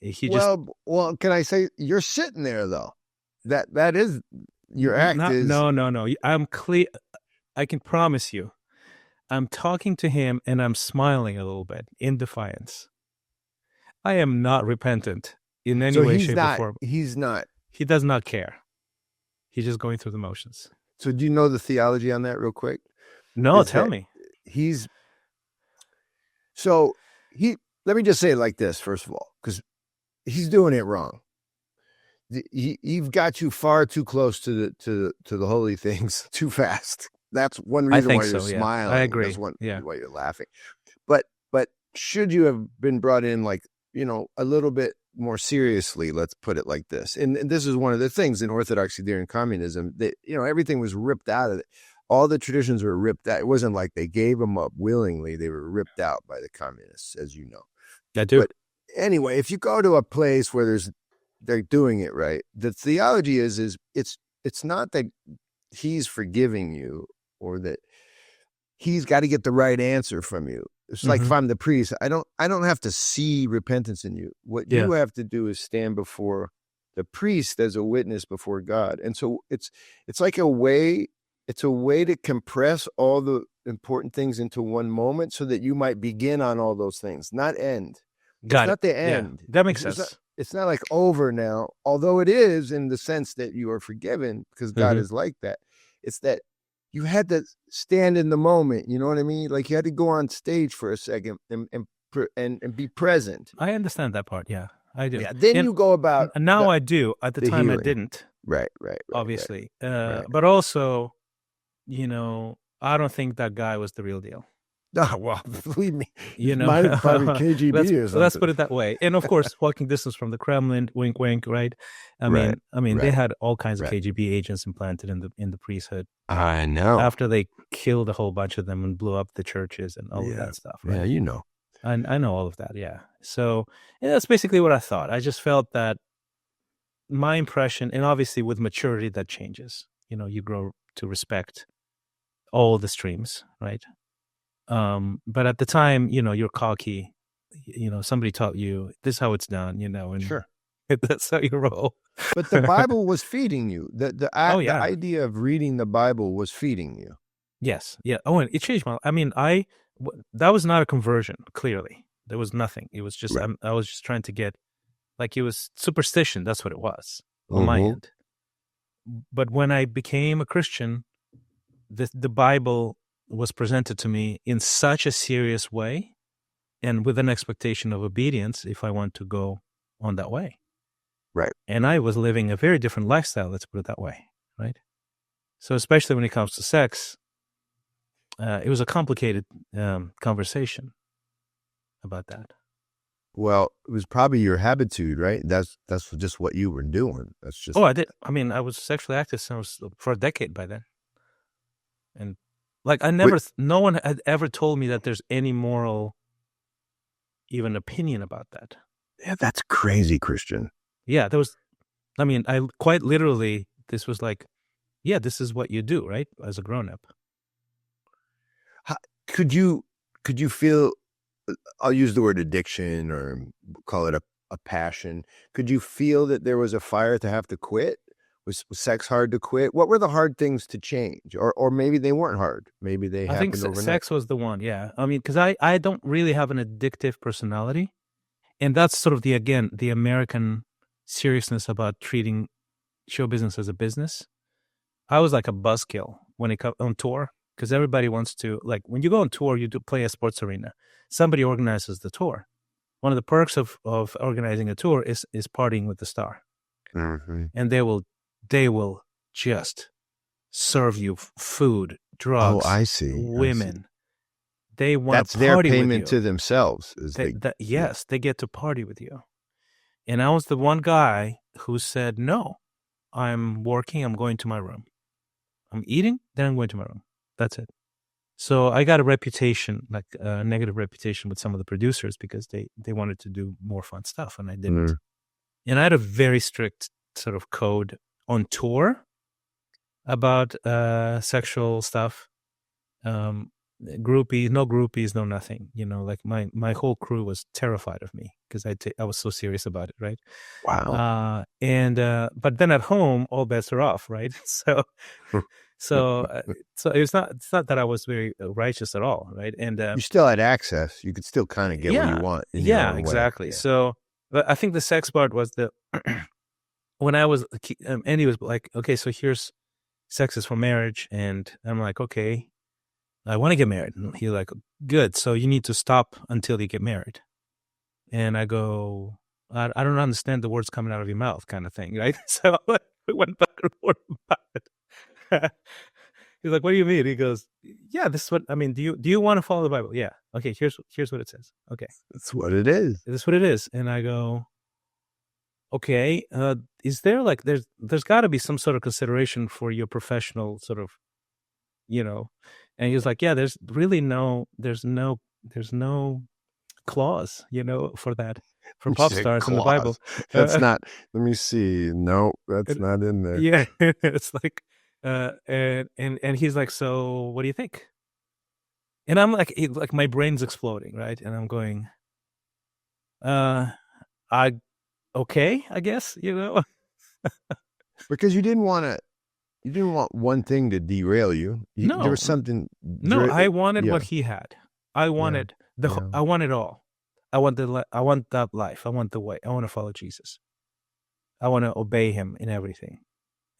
He just Well, can I say you're sitting there though? That is your act is no. I'm clear. I can promise you, I'm talking to him and I'm smiling a little bit in defiance. I am not repentant in any way, shape, or form. He's not. He does not care. He's just going through the motions. So do you know the theology on that real quick? No, tell me. Let me just say it like this, first of all, because he's doing it wrong. You've got you far too close to the holy things too fast. That's one reason why you're smiling. I agree. That's why you're laughing. But should you have been brought in like, a little bit more seriously, let's put it like this. And this is one of the things in orthodoxy during communism that, everything was ripped out of it. All the traditions were ripped out. It wasn't like they gave them up willingly. They were ripped out by the communists, as you know. I do. But anyway, if you go to a place where they're doing it right, the theology is it's not that he's forgiving you or that he's got to get the right answer from you. It's like if I'm the priest, I don't have to see repentance in you. What you have to do is stand before the priest as a witness before God. And so it's like a way to compress all the important things into one moment so that you might begin on all those things, not end. It's not the end. Yeah, that makes sense. It's not like over now, although it is in the sense that you are forgiven because God is like that. It's that you had to stand in the moment. You know what I mean? Like you had to go on stage for a second and be present. I understand that part. Yeah, I do. Yeah. Then you go about. Now I do. At the time, healing. I didn't. Right. Obviously. Right. But also, I don't think that guy was the real deal. Oh, well, believe me, probably KGB or something. Let's put it that way. And of course, walking distance from the Kremlin, wink, wink, right? I mean, they had all kinds of KGB agents implanted in the priesthood. I know. After they killed a whole bunch of them and blew up the churches and all of that stuff. Right? Yeah, I know all of that. Yeah. So that's basically what I thought. I just felt that my impression, and obviously with maturity, that changes. You grow to respect all the streams, right? But at the time, you're cocky, somebody taught you this is how it's done, and sure. That's how you roll. But the Bible was feeding you. The idea of reading the Bible was feeding you. Yes. Yeah. Oh, and it changed that was not a conversion. Clearly there was nothing. It was just, I was just trying to get, like, it was superstition. That's what it was on my end. But when I became a Christian, the Bible was presented to me in such a serious way and with an expectation of obedience if I want to go on that way. Right. And I was living a very different lifestyle, let's put it that way, right? So especially when it comes to sex, it was a complicated conversation about that. Well, it was probably your habitude, right? That's just what you were doing. That's just. Oh, I did. I mean, I was sexually active for a decade by then. And like, no one had ever told me that there's any moral, even opinion about that. Yeah, that's crazy, Christian. Yeah, I quite literally, this was like, yeah, this is what you do, right? As a grown-up. could you feel? I'll use the word addiction or call it a passion. Could you feel that there was a fire to have to quit? Was sex hard to quit? What were the hard things to change? Or maybe they weren't hard. Maybe they I think happened overnight. sex was the one. Yeah. I mean, because I don't really have an addictive personality. And that's sort of the American seriousness about treating show business as a business. I was like a buzzkill when it comes on tour, because everybody wants to, like, when you go on tour, you do play a sports arena. Somebody organizes the tour. One of the perks of organizing a tour is partying with the star. Mm-hmm. And they will just serve you food, drugs, Oh, I see. women. They want that's to party their with payment you. to themselves. Yes, they get to party with you. And I was the one guy who said, no, I'm working, I'm going to my room. I'm eating, then I'm going to my room. That's it. So I got a reputation, like a negative reputation with some of the producers, because they wanted to do more fun stuff, and I didn't. Mm. And I had a very strict sort of code on tour about sexual stuff. Groupies, no nothing. You know, like my whole crew was terrified of me because I was so serious about it, right? Wow. But then at home, all bets are off, right? So it's not that I was very righteous at all, right? And you still had access. You could still kind of get what you want. In your own exactly. Way. Yeah. So, but I think the sex part was when I was, and he was like, okay, so here's sex is for marriage, and I'm like, okay, I want to get married. And he's like, good. So you need to stop until you get married. And I go, I don't understand the words coming out of your mouth, kind of thing, right? So we went back and forth about it. He's like, what do you mean? He goes, yeah, this is what I mean. Do you want to follow the Bible? Yeah. Okay, here's what it says. Okay. That's what it is. This is what it is. And I go, okay, is there like there's got to be some sort of consideration for your professional sort of, you know? And he was like, yeah, there's no clause, you know, for that, for pop stars in the Bible. That's not. Let me see. No, that's not in there. Yeah, it's like, and he's like, so what do you think? And I'm like my brain's exploding, right? And I'm going, okay, I guess, you know, because you didn't want one thing to derail you. No, there was something. No, I wanted what he had. I wanted I want it all. I want that life. I want the way. I want to follow Jesus. I want to obey him in everything.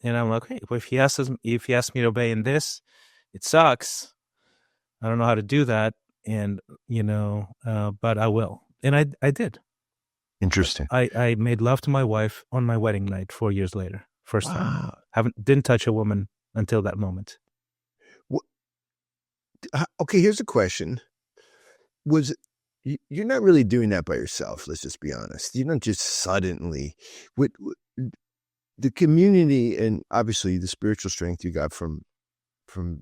And I'm like, hey, well, if he asks me to obey in this, it sucks. I don't know how to do that, and you know, but I will. And I did. Interesting. I made love to my wife on my wedding night 4 years later. First time. Didn't touch a woman until that moment. Okay, here's a question. You're not really doing that by yourself, let's just be honest. You don't just suddenly with the community and obviously the spiritual strength you got from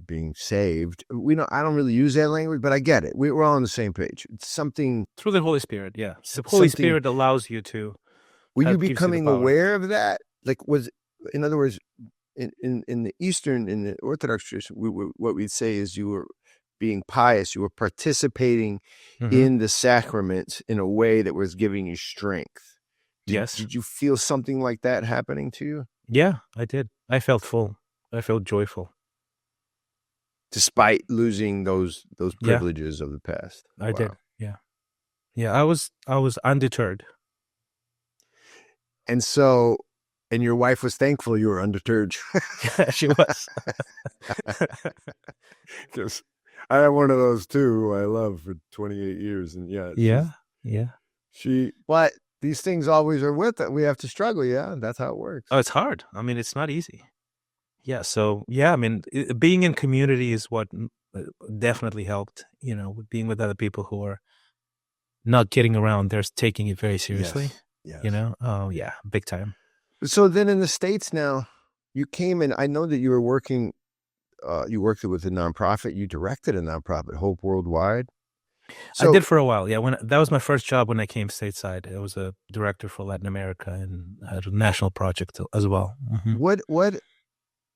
being saved. I don't really use that language, but I get it. We're all on the same page. It's something through the Holy Spirit, yeah. The Holy Spirit allows you to. Were you becoming aware of that? Like, in other words, in the Eastern, in the Orthodox tradition, what we'd say is you were being pious. You were participating in the sacraments in a way that was giving you strength. Yes. Did you feel something like that happening to you? Yeah, I did. I felt full. I felt joyful. Despite losing those privileges of the past. I did. Yeah. Yeah, I was undeterred. And so, and your wife was thankful you were undeterred. Yeah, she was. Because I have one of those too, who I love for 28 years. And but these things always are with it. We have to struggle. Yeah. That's how it works. Oh, it's hard. I mean, it's not easy. Yeah. So, I mean, being in community is what definitely helped, you know, being with other people who are not kidding around. They're taking it very seriously. Yes. You know? Oh, yeah. Big time. So then in the States now, you came in, I know that you were working, you worked with a nonprofit, you directed a nonprofit, Hope Worldwide. So, I did for a while. Yeah. That was my first job when I came stateside. I was a director for Latin America and had a national project as well. Mm-hmm.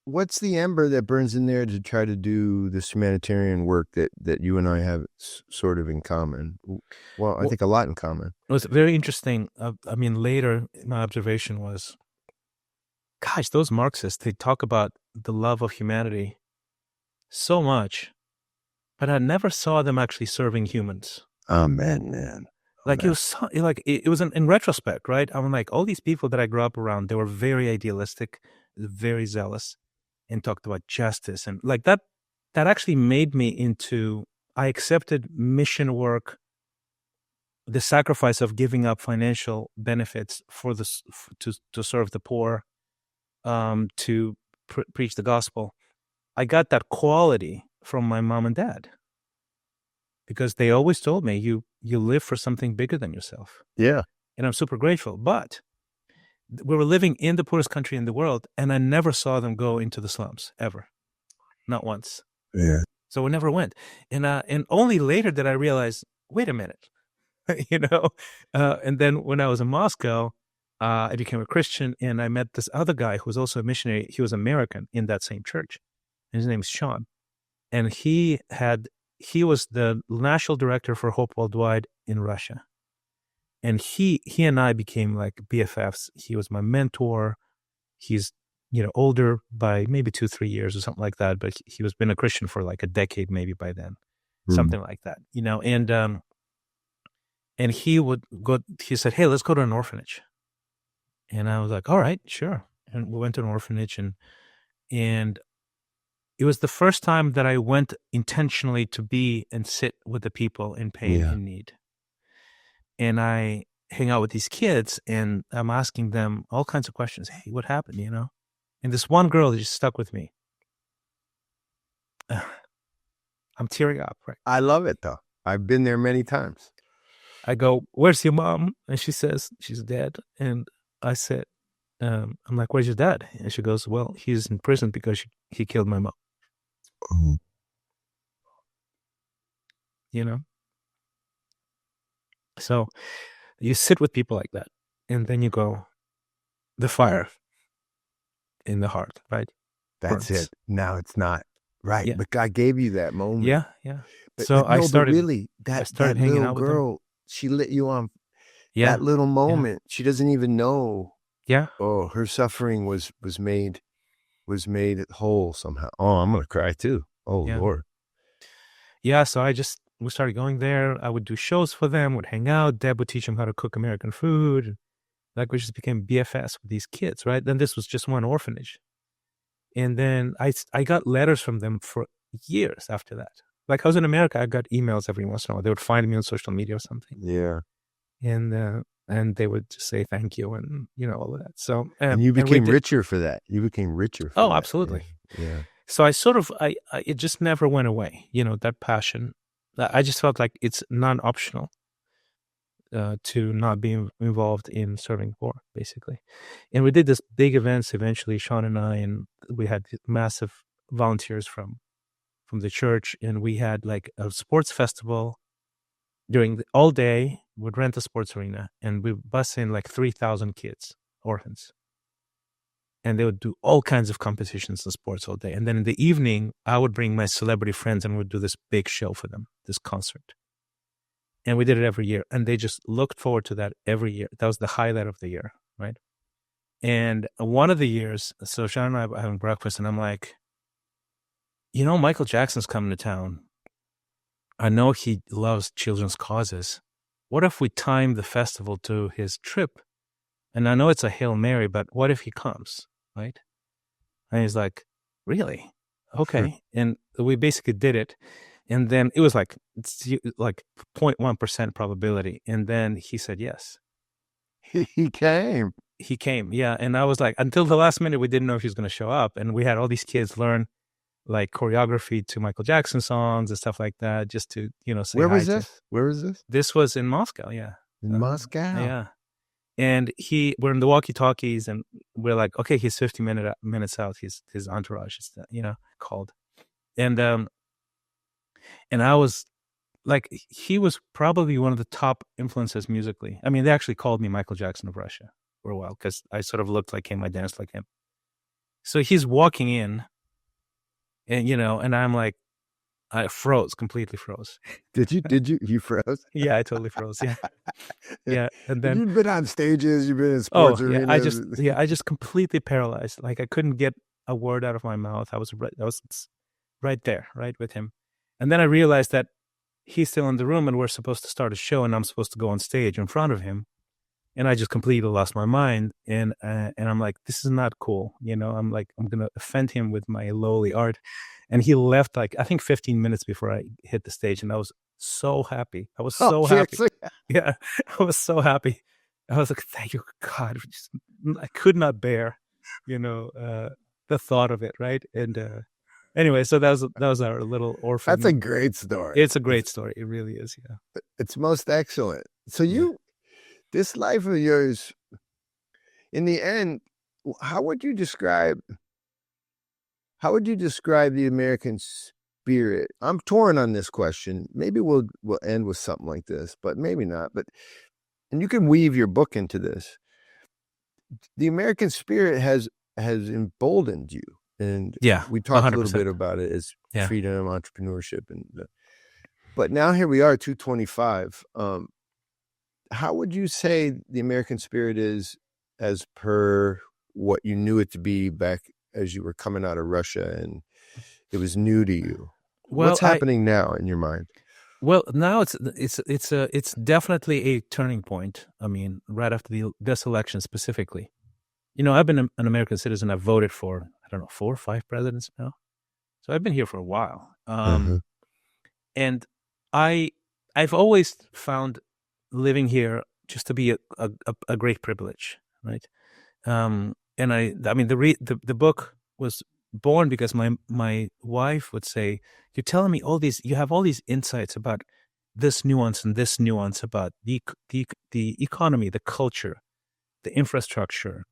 what's the ember that burns in there to try to do this humanitarian work that you and I have sort of in common? Well, I think a lot in common. It was very interesting. I mean, later my observation was, gosh, those Marxists, they talk about the love of humanity so much, but I never saw them actually serving humans. Amen, man. Like it was like it was in retrospect, right? I'm like, all these people that I grew up around, they were very idealistic, very zealous, and talked about justice, and like that actually made me into, I accepted mission work, the sacrifice of giving up financial benefits for this to serve the poor, to preach the gospel. I got that quality from my mom and dad, because they always told me, you live for something bigger than yourself. Yeah. And I'm super grateful. But we were living in the poorest country in the world, and I never saw them go into the slums, ever. Not once. Yeah. So we never went. And only later did I realize, wait a minute, and then when I was in Moscow, I became a Christian, and I met this other guy who was also a missionary. He was American in that same church. And his name's Sean. And he was the national director for Hope Worldwide in Russia. And he and I became like BFFs. He was my mentor. He's, older by maybe 2-3 years or something like that. But he was been a Christian for like a decade, maybe by then, something like that, and he would go, he said, hey, let's go to an orphanage. And I was like, all right, sure. And we went to an orphanage, and it was the first time that I went intentionally to be and sit with the people in pain and need. And I hang out with these kids, and I'm asking them all kinds of questions. Hey, what happened, And this one girl just stuck with me. I'm tearing up, right? I love it, though. I've been there many times. I go, where's your mom? And she says, she's dead. And I said, I'm like, where's your dad? And she goes, well, he's in prison because he killed my mom. So you sit with people like that, and then you go, the fire in the heart, right? That's burns. it. Now it's not. Right. Yeah. But God gave you that moment. Yeah. But, So I started really, that hanging little out with girl, them. she lit you on Yeah. that little moment. She doesn't even know. Yeah. Oh, her suffering was made whole somehow. Oh, I'm going to cry too. Oh, Lord. Yeah. So we started going there. I would do shows for them, would hang out. Deb would teach them how to cook American food. Like, we just became BFS with these kids, right? Then this was just one orphanage. And then I got letters from them for years after that. Like, I was in America, I got emails every once in a while. They would find me on social media or something. Yeah. And they would just say thank you and, all of that. So, and you became richer for that. You became richer for that. Absolutely. Yeah. So I sort of, it just never went away, that passion. I just felt like it's non-optional to not be involved in serving poor, basically. And we did this big events eventually, Sean and I, and we had massive volunteers from the church, and we had like a sports festival during all day. We'd rent a sports arena, and we bus in like 3,000 kids, orphans. And they would do all kinds of competitions in sports all day. And then in the evening, I would bring my celebrity friends, and we'd do this big show for them, this concert. And we did it every year. And they just looked forward to that every year. That was the highlight of the year, right? And one of the years, so Sean and I were having breakfast, and I'm like, Michael Jackson's coming to town. I know he loves children's causes. What if we time the festival to his trip? And I know it's a Hail Mary, but what if he comes, right? And he's like, really? Okay. And we basically did it. And then it was like 0.1% probability. And then he said yes. He came. Yeah. And I was like, until the last minute, we didn't know if he was going to show up. And we had all these kids learn like choreography to Michael Jackson songs and stuff like that, just to, say Where hi was this? Where was this? This was in Moscow, yeah. In Moscow? Yeah. And we're in the walkie-talkies, and we're like, okay, he's 50 minutes out. His entourage is, called. And I was like, he was probably one of the top influences musically. I mean, they actually called me Michael Jackson of Russia for a while, because I sort of looked like him. I danced like him. So he's walking in, and and I'm like, I froze, completely froze. You froze? Yeah, I totally froze. Yeah, yeah. And then, You've been on stages, you've been in oh sports yeah, arenas. I just completely paralyzed. Like I couldn't get a word out of my mouth. I was right there, right with him. And then I realized that he's still in the room, and we're supposed to start a show, and I'm supposed to go on stage in front of him. And I just completely lost my mind, and I'm like, this is not cool. I'm like, I'm gonna offend him with my lowly art. And he left like I think 15 minutes before I hit the stage, and I was so happy. I was Oh, so happy. seriously? Yeah, I was so happy. I was like, thank you, God. I could not bear, you know, uh, the thought of it, right? And anyway, so that was our little That's a orphan. great story. It's a great story. It really is. Yeah. It's most excellent. So Yeah. this life of yours, in the end, how would you describe the American spirit? I'm torn on this question. Maybe we'll end with something like this, but maybe not. And you can weave your book into this. The American spirit has emboldened you, and Yeah. we talked a little 100%. bit about it as Yeah. freedom, entrepreneurship, but now here we are, 225. How would you say the American spirit is as per what you knew it to be back as you were coming out of Russia and it was new to you? Well, What's happening now in your mind? Well, now it's definitely a turning point. I mean, right after this election specifically. I've been an American citizen. I've voted for, I don't know, 4 or 5 presidents now. So I've been here for a while. And I've always found living here just to be a great privilege, right? And I mean, the book was born because my wife would say, "You're telling me you have all these insights about this nuance and this nuance about the economy, the culture, the infrastructure,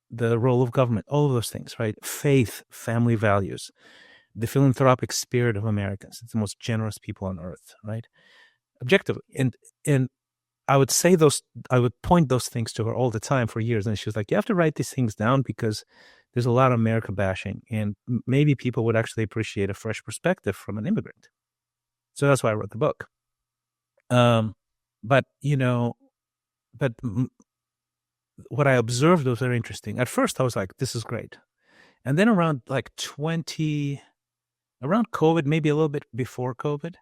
the role of government, all of those things, right? Faith, family values, the philanthropic spirit of Americans. It's the most generous people on earth, right? Objectively, and I would point those things to her all the time for years. And she was like, you have to write these things down because there's a lot of America bashing, and maybe people would actually appreciate a fresh perspective from an immigrant. So that's why I wrote the book. But what I observed was very interesting. At first I was like, this is great. And then around like around COVID, maybe a little bit before COVID,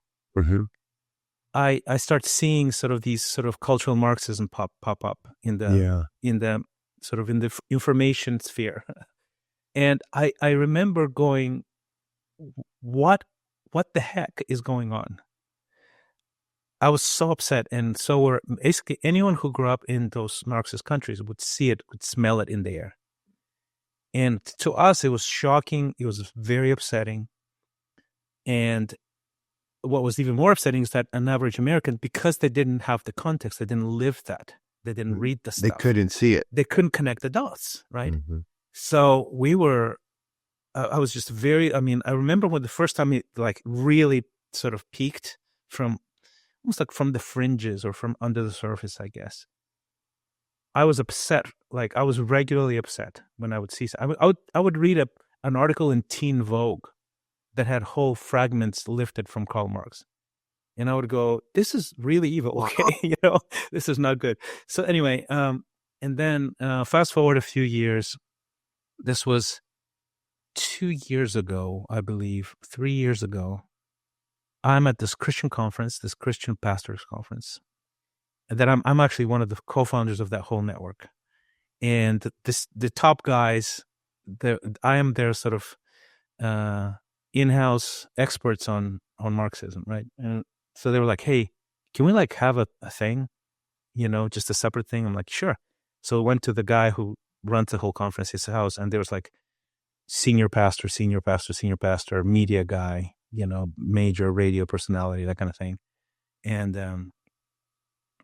I start seeing sort of these sort of cultural Marxism pop up in the sort of in the information sphere. And I remember going, what the heck is going on? I was so upset, and so were basically anyone who grew up in those Marxist countries would see it, would smell it in the air. And to us, it was shocking. It was very upsetting. And what was even more upsetting is that an average American, because they didn't have the context, they didn't live that, they didn't read the stuff. They couldn't see it. They couldn't connect the dots, right? So we were, I was just I remember when the first time it like really sort of peaked from almost like from the fringes or from under the surface, I guess. I was upset. Like I was regularly upset when I would see, I would read an article in Teen Vogue that had whole fragments lifted from Karl Marx. And I would go, this is really evil. Okay. This is not good. So anyway, and then fast forward a few years, this was 2 years ago, I believe, 3 years ago. I'm at this Christian conference, this Christian pastors conference, and that I'm actually one of the co-founders of that whole network. And the top guys, I am their sort of in-house experts on Marxism, right? And so they were like, hey, can we like have a thing, just a separate thing? I'm like, sure. So I went to the guy who runs the whole conference, his house, and there was like senior pastor, media guy, major radio personality, that kind of thing. And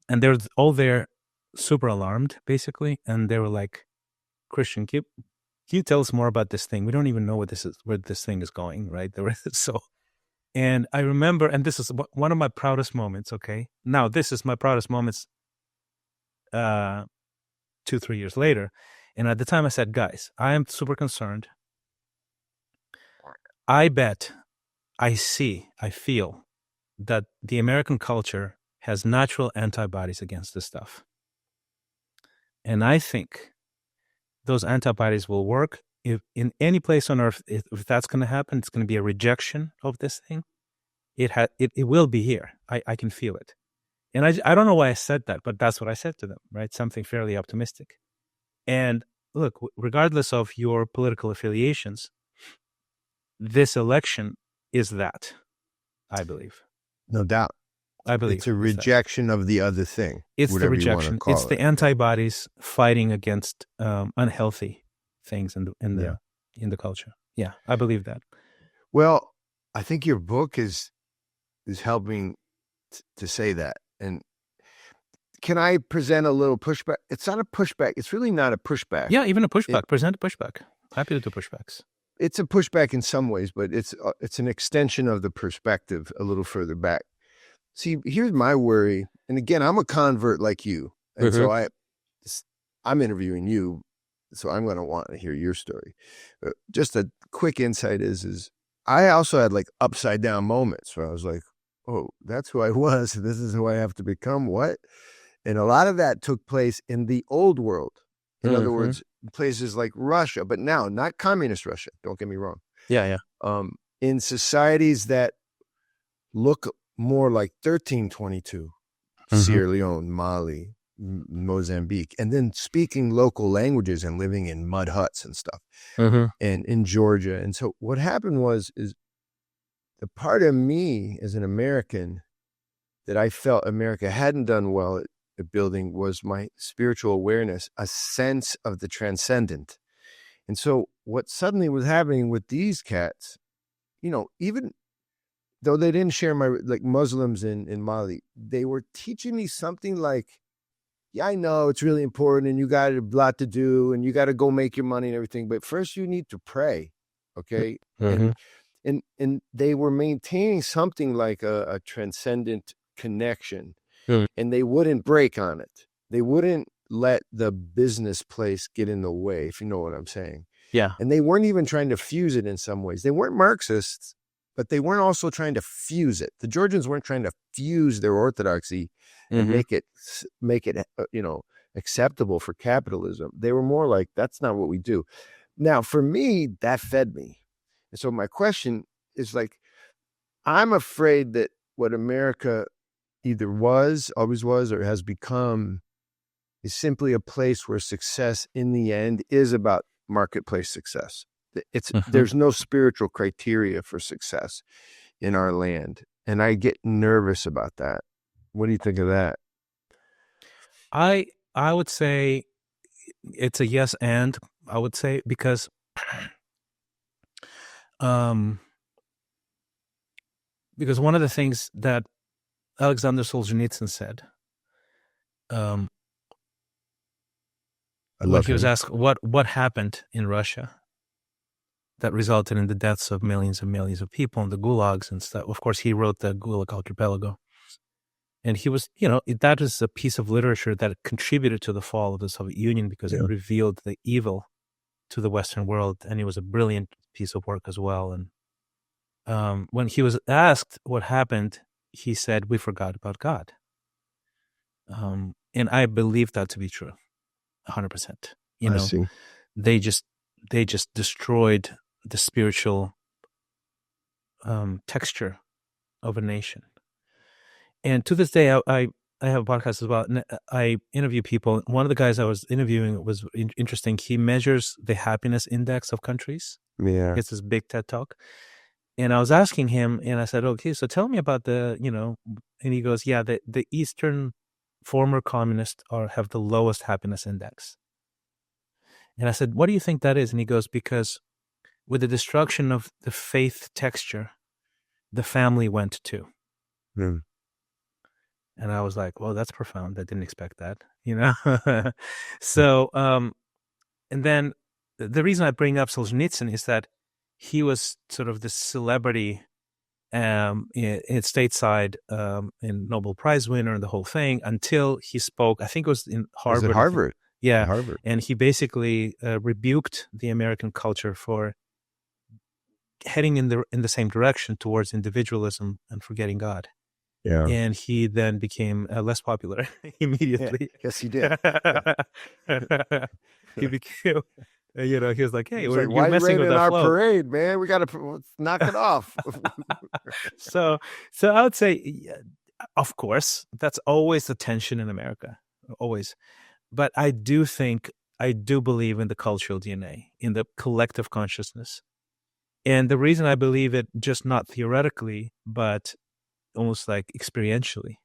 they're all there super alarmed, basically. And they were like, Christian, can you tell us more about this thing? We don't even know where this thing is going, right? And I remember, and this is one of my proudest moments, okay? Now, this is my proudest moments 2-3 years later. And at the time I said, guys, I am super concerned. I bet, I feel that the American culture has natural antibodies against this stuff. And I think those antibodies will work. If in any place on earth, if that's going to happen, it's going to be a rejection of this thing. It will be here. I can feel it. And I don't know why I said that, but that's what I said to them, right? Something fairly optimistic. And look, regardless of your political affiliations, this election is that, I believe. No doubt. I believe it's a rejection of the other thing. It's the rejection. It's the antibodies fighting against unhealthy things in the culture. Yeah, I believe that. Well, I think your book is helping to say that. And can I present a little pushback? It's not a pushback. It's really not a pushback. Yeah, even a pushback. Present a pushback. Happy to do pushbacks. It's a pushback in some ways, but it's an extension of the perspective a little further back. See, here's my worry. And again, I'm a convert like you. And so I'm interviewing you. So I'm going to want to hear your story. Just a quick insight is I also had like upside down moments where I was like, oh, that's who I was. This is who I have to become. What? And a lot of that took place in the old world. In other words, places like Russia, but now not communist Russia. Don't get me wrong. Yeah. In societies that look more like 1322, Sierra Leone, Mali, Mozambique, and then speaking local languages and living in mud huts and stuff, and in Georgia. And so what happened is the part of me as an American that I felt America hadn't done well at building was my spiritual awareness, a sense of the transcendent. And so what suddenly was happening with these cats, even though they didn't share my, like Muslims in Mali, they were teaching me something like, yeah, I know it's really important and you got a lot to do and you got to go make your money and everything, but first you need to pray. Okay. And they were maintaining something like a transcendent connection, and they wouldn't break on it. They wouldn't let the business place get in the way, if you know what I'm saying. Yeah. And they weren't even trying to fuse it in some ways. They weren't Marxists, but they weren't also trying to fuse it. The Georgians weren't trying to fuse their orthodoxy and make it acceptable for capitalism. They were more like, that's not what we do. Now, for me, that fed me. And so my question is like, I'm afraid that what America either always was, or has become is simply a place where success in the end is about marketplace success. There's no spiritual criteria for success in our land. And I get nervous about that. What do you think of that? I would say it's a yes, and I would say because one of the things that Alexander Solzhenitsyn said, when he was asked what happened in Russia that resulted in the deaths of millions and millions of people in the gulags and stuff. Of course, he wrote the Gulag Archipelago. And he was, that is a piece of literature that contributed to the fall of the Soviet Union because it revealed the evil to the Western world. And it was a brilliant piece of work as well. And when he was asked what happened, he said, we forgot about God. And I believe that to be true, 100%. I see. They just destroyed the spiritual texture of a nation. And to this day, I have a podcast as well. And I interview people. One of the guys I was interviewing was interesting. He measures the happiness index of countries. Yeah. It's this big TED Talk. And I was asking him, and I said, okay, so tell me about and he goes, yeah, the Eastern former communists have the lowest happiness index. And I said, what do you think that is? And he goes, because with the destruction of the faith texture, the family went too. And I was like, well, that's profound. I didn't expect that, So, and then the reason I bring up Solzhenitsyn is that he was sort of the celebrity in stateside, and Nobel Prize winner and the whole thing until he spoke, I think it was in Harvard. Was it Harvard? Yeah, Harvard. and he basically rebuked the American culture for heading in the same direction towards individualism and forgetting God. Yeah. And he then became less popular immediately. Yes, he did. He became, he was like, "Hey, He's like, you're why are you messing with raining our our flow." parade, man? We got to knock it off. So I would say, yeah, of course, that's always the tension in America, always. But I do believe in the cultural DNA, in the collective consciousness. And the reason I believe it, just not theoretically, but almost like experientially,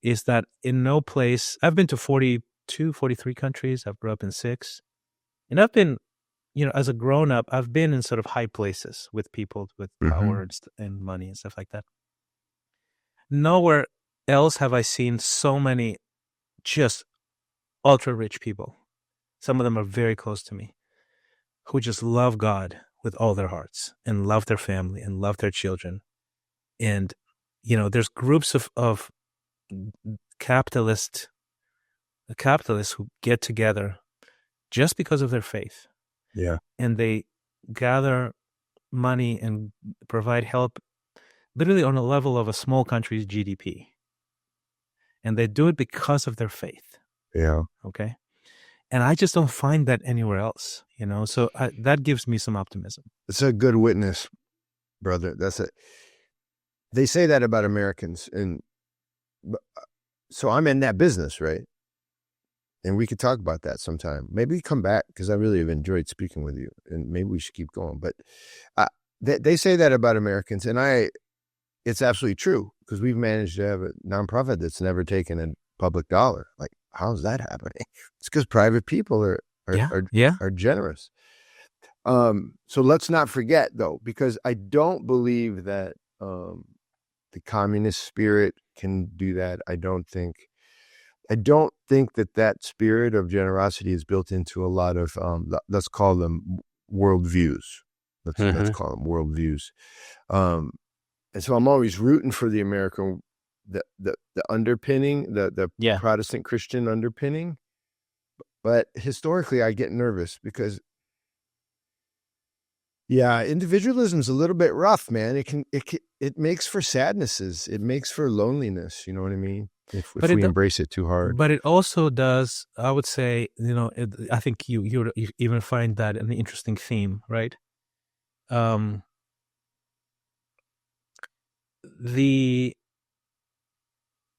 is that in no place, I've been to 42, 43 countries. I've grew up in 6. And I've been, as a grown up, I've been in sort of high places with people with power and money and stuff like that. Nowhere else have I seen so many just ultra rich people. Some of them are very close to me, who just love God with all their hearts and love their family and love their children. And, there's groups of capitalists who get together just because of their faith. Yeah. And they gather money and provide help literally on a level of a small country's GDP. And they do it because of their faith. Yeah. Okay. And I just don't find that anywhere else, so that gives me some optimism. It's a good witness, brother. That's it. They say that about Americans. And so I'm in that business, right? And we could talk about that sometime. Maybe come back, because I really have enjoyed speaking with you, and maybe we should keep going. But they say that about Americans, and it's absolutely true, because we've managed to have a nonprofit that's never taken a public dollar. Like, how's that happening? It's because private people are generous. So let's not forget, though, because I don't believe that the communist spirit can do that. I don't think that spirit of generosity is built into a lot of let's call them worldviews. Let's call them worldviews. And so I'm always rooting for the American, the underpinning, the Protestant Christian underpinning. But historically, I get nervous because, individualism's a little bit rough, man. It makes for sadnesses. It makes for loneliness. You know what I mean? If we embrace it too hard. But it also does, I would say, I think you even find that an interesting theme, right? The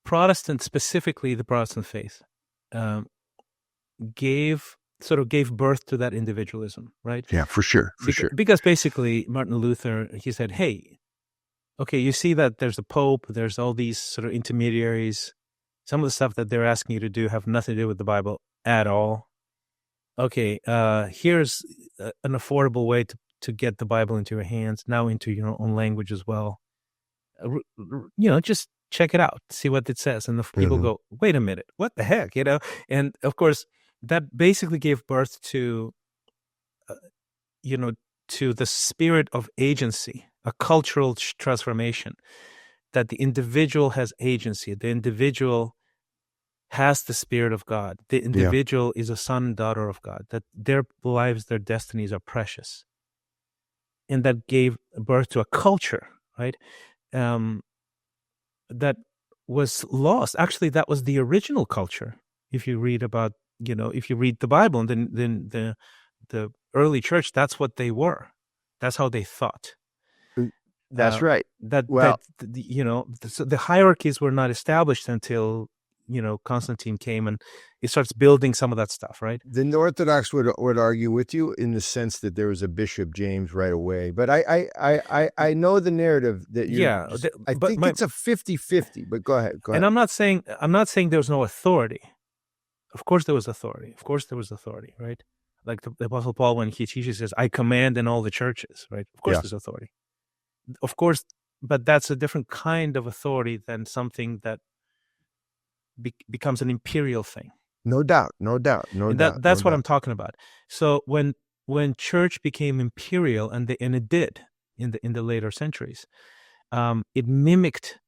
Protestant, specifically the Protestant faith, gave birth to that individualism, right? Yeah, for sure. Because basically Martin Luther, he said, hey, okay, you see that there's a pope, there's all these sort of intermediaries. Some of the stuff that they're asking you to do have nothing to do with the Bible at all. Okay, here's an affordable way to get the Bible into your hands, now into your own language as well. Just check it out, see what it says. And the people go, wait a minute, what the heck, And of course, that basically gave birth to, to the spirit of agency, a cultural transformation, that the individual has agency. The individual has the spirit of God. The individual is a son and daughter of God, that their lives, their destinies are precious. And that gave birth to a culture, right? That was lost. Actually, that was the original culture. If you read about, if you read the Bible, and then the early church, that's what they were. That's how they thought. That's right. The hierarchies were not established until, Constantine came and he starts building some of that stuff, right? The Orthodox would argue with you in the sense that there was a Bishop James right away. But I know the narrative that I think it's a 50-50, but go ahead. And I'm not saying there was no authority. Of course there was authority. Right? Like the Apostle Paul, when he teaches, says, I command in all the churches, right? Of course there's authority. Of course, but that's a different kind of authority than something that becomes an imperial thing. No doubt. That's what I'm talking about. So when church became imperial, and it did in the later centuries, it mimicked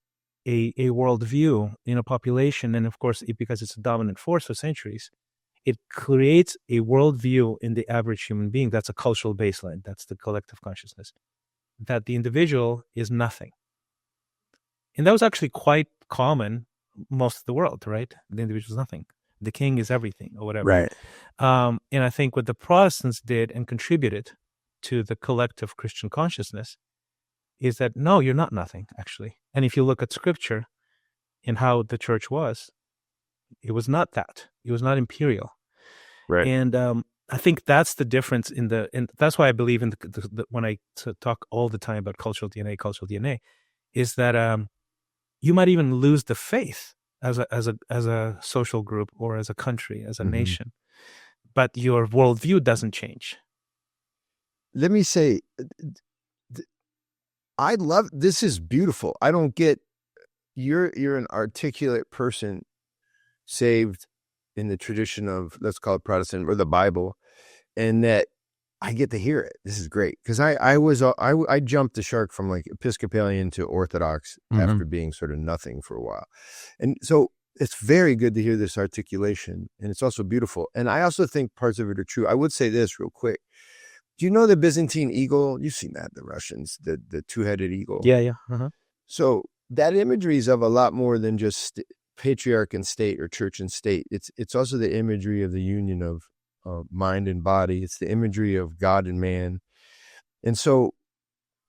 a worldview in a population, and of course, because it's a dominant force for centuries, it creates a worldview in the average human being. That's a cultural baseline. That's the collective consciousness, that the individual is nothing. And that was actually quite common most of the world, right? The individual is nothing. The king is everything, or whatever. Right. And I think what the Protestants did and contributed to the collective Christian consciousness is that, no, you're not nothing, actually. And if you look at scripture and how the church was, it was not that. It was not imperial. Right. And I think that's the difference and that's why I believe in when I talk all the time about cultural DNA, is that you might even lose the faith as a social group or as a country, as a nation, but your worldview doesn't change. Let me say, I love, this is beautiful. I don't get, you're an articulate person saved in the tradition of, let's call it Protestant or the Bible, and that I get to hear it. This is great. Because I jumped the shark from like Episcopalian to Orthodox after being sort of nothing for a while. And so it's very good to hear this articulation, and it's also beautiful. And I also think parts of it are true. I would say this real quick. Do you know the Byzantine eagle? You've seen that, the Russians, the two-headed eagle. Yeah. So that imagery is of a lot more than just patriarch and state or church and state. It's also the imagery of the union of mind and body. It's the imagery of God and man. And so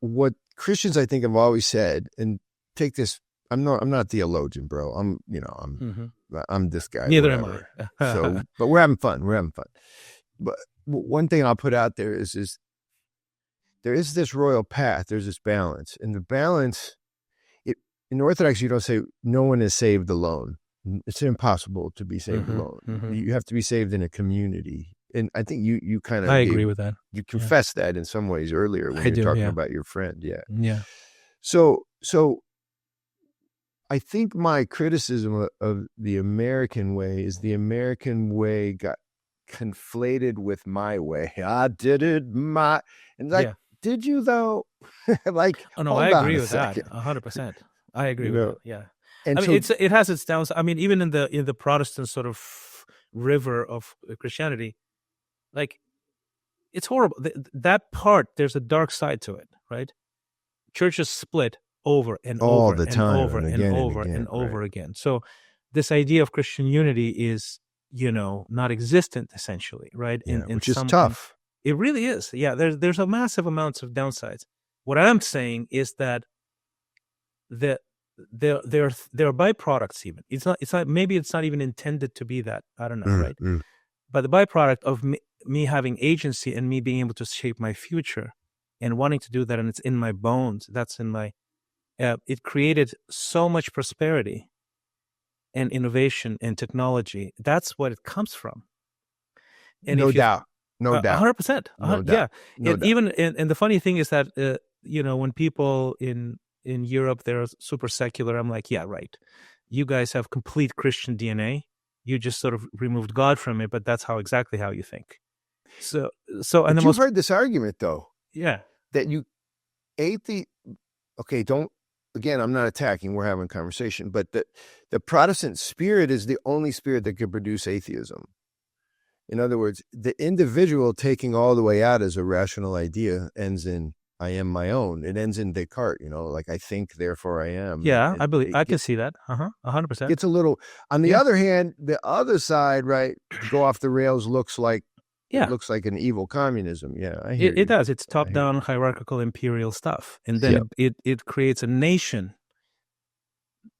what Christians, I think, have always said, and take this, I'm not a theologian, bro. I'm this guy. Neither whatever. am I. So, but we're having fun. But one thing I'll put out there is there is this royal path. There's this balance, and the balance, in Orthodox, you don't say no one is saved alone. It's impossible to be saved alone. You have to be saved in a community. And I think you kind of, I agree with that. You confessed that in some ways earlier when you were talking about your friend. Yeah. Yeah. So I think my criticism of the American way is the American way got conflated with my way. I did it and like, did you though? Like, oh no, I agree with that 100%. I agree with that. Yeah. And I mean, it has its downside. I mean, even in the Protestant sort of river of Christianity, like, it's horrible. That part, there's a dark side to it, right? Churches split over and all over the and time over and over and over again. So this idea of Christian unity is, not existent essentially, right? Which is tough. It really is. Yeah, there's a massive amounts of downsides. What I'm saying is that there are byproducts even. It's not maybe it's not even intended to be that. I don't know, right? But the byproduct of me having agency and me being able to shape my future and wanting to do that, and it's in my bones. That's in my. It created so much prosperity and innovation and technology. That's what it comes from. And no doubt. 100%. No doubt. Yeah. No and doubt. even and the funny thing is that when people in Europe, they're super secular, I'm like, yeah, right. You guys have complete Christian DNA. You just sort of removed God from it, but that's exactly how you think. So and you've heard this argument though. Yeah. That you again, I'm not attacking, we're having a conversation, but the Protestant spirit is the only spirit that could produce atheism. In other words, the individual taking all the way out as a rational idea ends in I am my own. It ends in Descartes, like I think, therefore I am. Yeah, I believe I can see that. 100%. It's a little. On the other hand, the other side, right, go off the rails looks like it looks like an evil communism. Yeah, I hear it does. It's top-down hierarchical imperial stuff, and then it creates a nation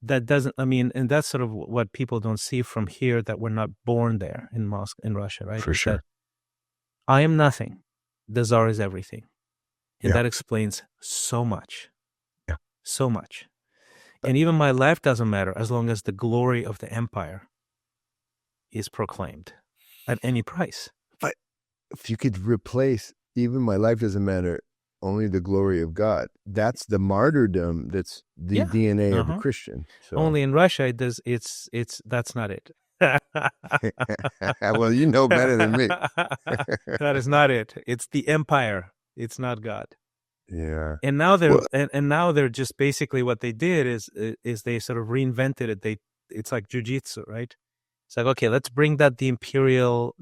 that doesn't. I mean, and that's sort of what people don't see from here, that we're not born there in Moscow, in Russia, right? For sure. I am nothing. The Tsar is everything. And that explains so much. Yeah. So much. And even my life doesn't matter as long as the glory of the empire is proclaimed at any price. But if you could replace even my life doesn't matter, only the glory of God, that's the martyrdom, that's the DNA of a Christian. So. Only in Russia that's not it. Well, you know better than me. That is not it. It's the empire. It's not God. Yeah. And now they're just basically what they did is they sort of reinvented it. It's like jujitsu, right? It's like, okay, let's bring that the imperial,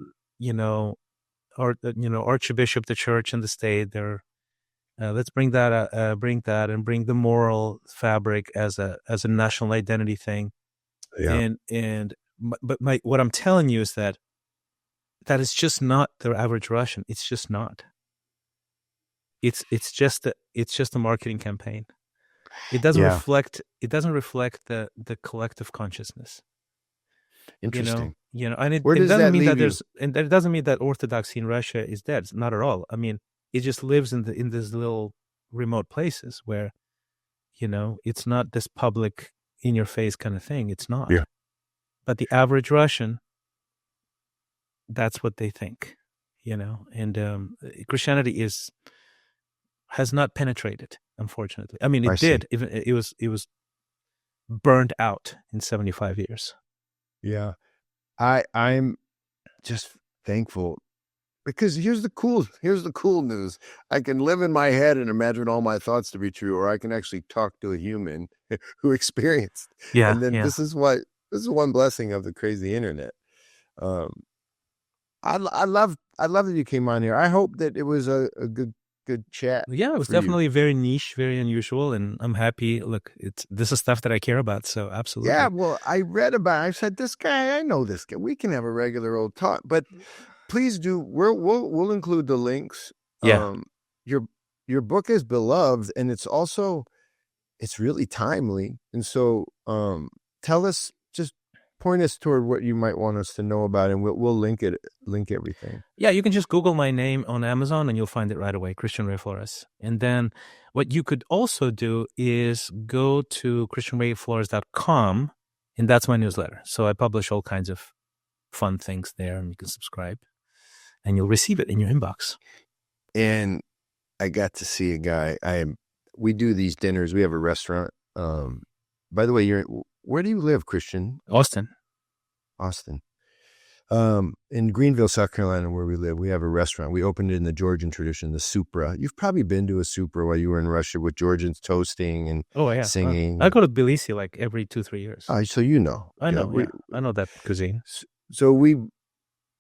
or archbishop, the church and the state. Let's bring that, and bring the moral fabric as a national identity thing. Yeah. But what I'm telling you is that is just not the average Russian. It's just not. It's just a marketing campaign. It doesn't reflect. It doesn't reflect the collective consciousness. Interesting. And it Where does doesn't that mean leave that you? it doesn't mean that orthodoxy in Russia is dead. It's not at all. I mean, it just lives in these little remote places where, it's not this public, in your face kind of thing. It's not. Yeah. But the average Russian, that's what they think, and Christianity has not penetrated, unfortunately. I mean, it did. Even it was burned out in 75 years. Yeah. I'm just thankful, because here's the cool news. I can live in my head and imagine all my thoughts to be true, or I can actually talk to a human who experienced. Yeah. And then this is one blessing of the crazy internet. I love that you came on here. I hope that it was a good chat. Yeah, it was definitely very niche, very unusual, and I'm happy. Look, this is stuff that I care about, so absolutely. Yeah, well, I read about it. I said, this guy, I know this guy. We can have a regular old talk, but please do. We'll include the links. Yeah. Your book is beloved, and it's really timely. And so, tell us, just point us toward what you might want us to know about, and we'll link everything. Yeah, you can just Google my name on Amazon and you'll find it right away, Christian Ray Flores. And then what you could also do is go to christianrayflores.com, and that's my newsletter. So I publish all kinds of fun things there, and you can subscribe and you'll receive it in your inbox. And I got to see a guy. We do these dinners. We have a restaurant. By the way, where do you live, Christian? Austin. In Greenville, South Carolina, where we live, we have a restaurant. We opened it in the Georgian tradition, the Supra. You've probably been to a Supra while you were in Russia, with Georgians toasting and singing. I go to Tbilisi like every 2-3 years. So you know. I know. I know that cuisine. So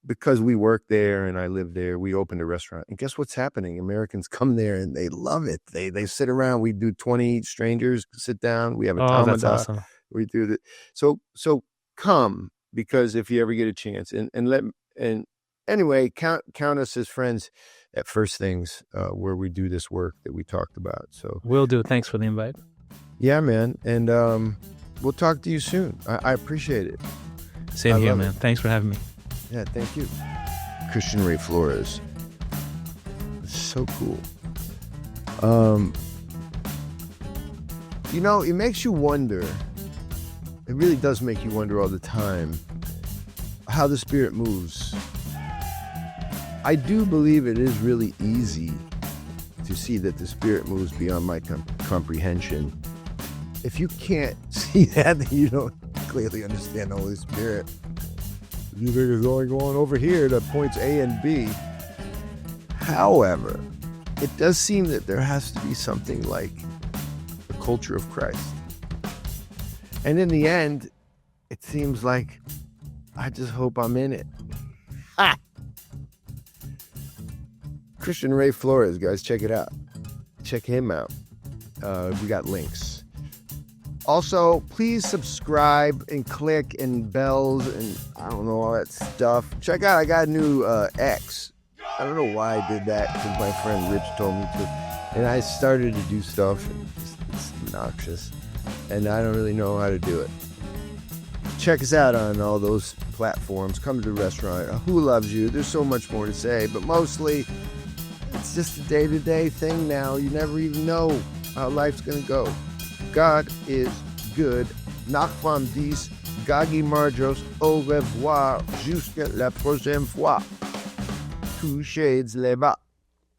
because we work there and I live there, we opened a restaurant. And guess what's happening? Americans come there and they love it. They sit around. We do 20 strangers sit down. We have a tamada. That's awesome. We do that. So come, because if you ever get a chance, and anyway, count us as friends at First Things, where we do this work that we talked about. So will do. Thanks for the invite. Yeah, man. And we'll talk to you soon. I appreciate it. Same here, man. Thanks for having me. Yeah, thank you. Christian Ray Flores. It's so cool. It makes you wonder. It really does make you wonder all the time how the Spirit moves. I do believe it is really easy to see that the Spirit moves beyond my comprehension. If you can't see that, then you don't clearly understand the Holy Spirit. You think it's only going over here to points A and B. However, it does seem that there has to be something like the culture of Christ. And in the end, it seems like I just hope I'm in it. Christian Ray Flores, guys, check it out. Check him out. We got links. Also, please subscribe and click and bells and I don't know, all that stuff. Check out, I got a new X. I don't know why I did that, because my friend Rich told me to. And I started to do stuff, and it's obnoxious. And I don't really know how to do it. Check us out on all those platforms. Come to the restaurant. Who loves you? There's so much more to say, but mostly it's just a day-to-day thing now. You never even know how life's going to go. God is good. Nachfam dis, Gagi Marjos, au revoir, jusqu'à la prochaine fois. Two shades les bas.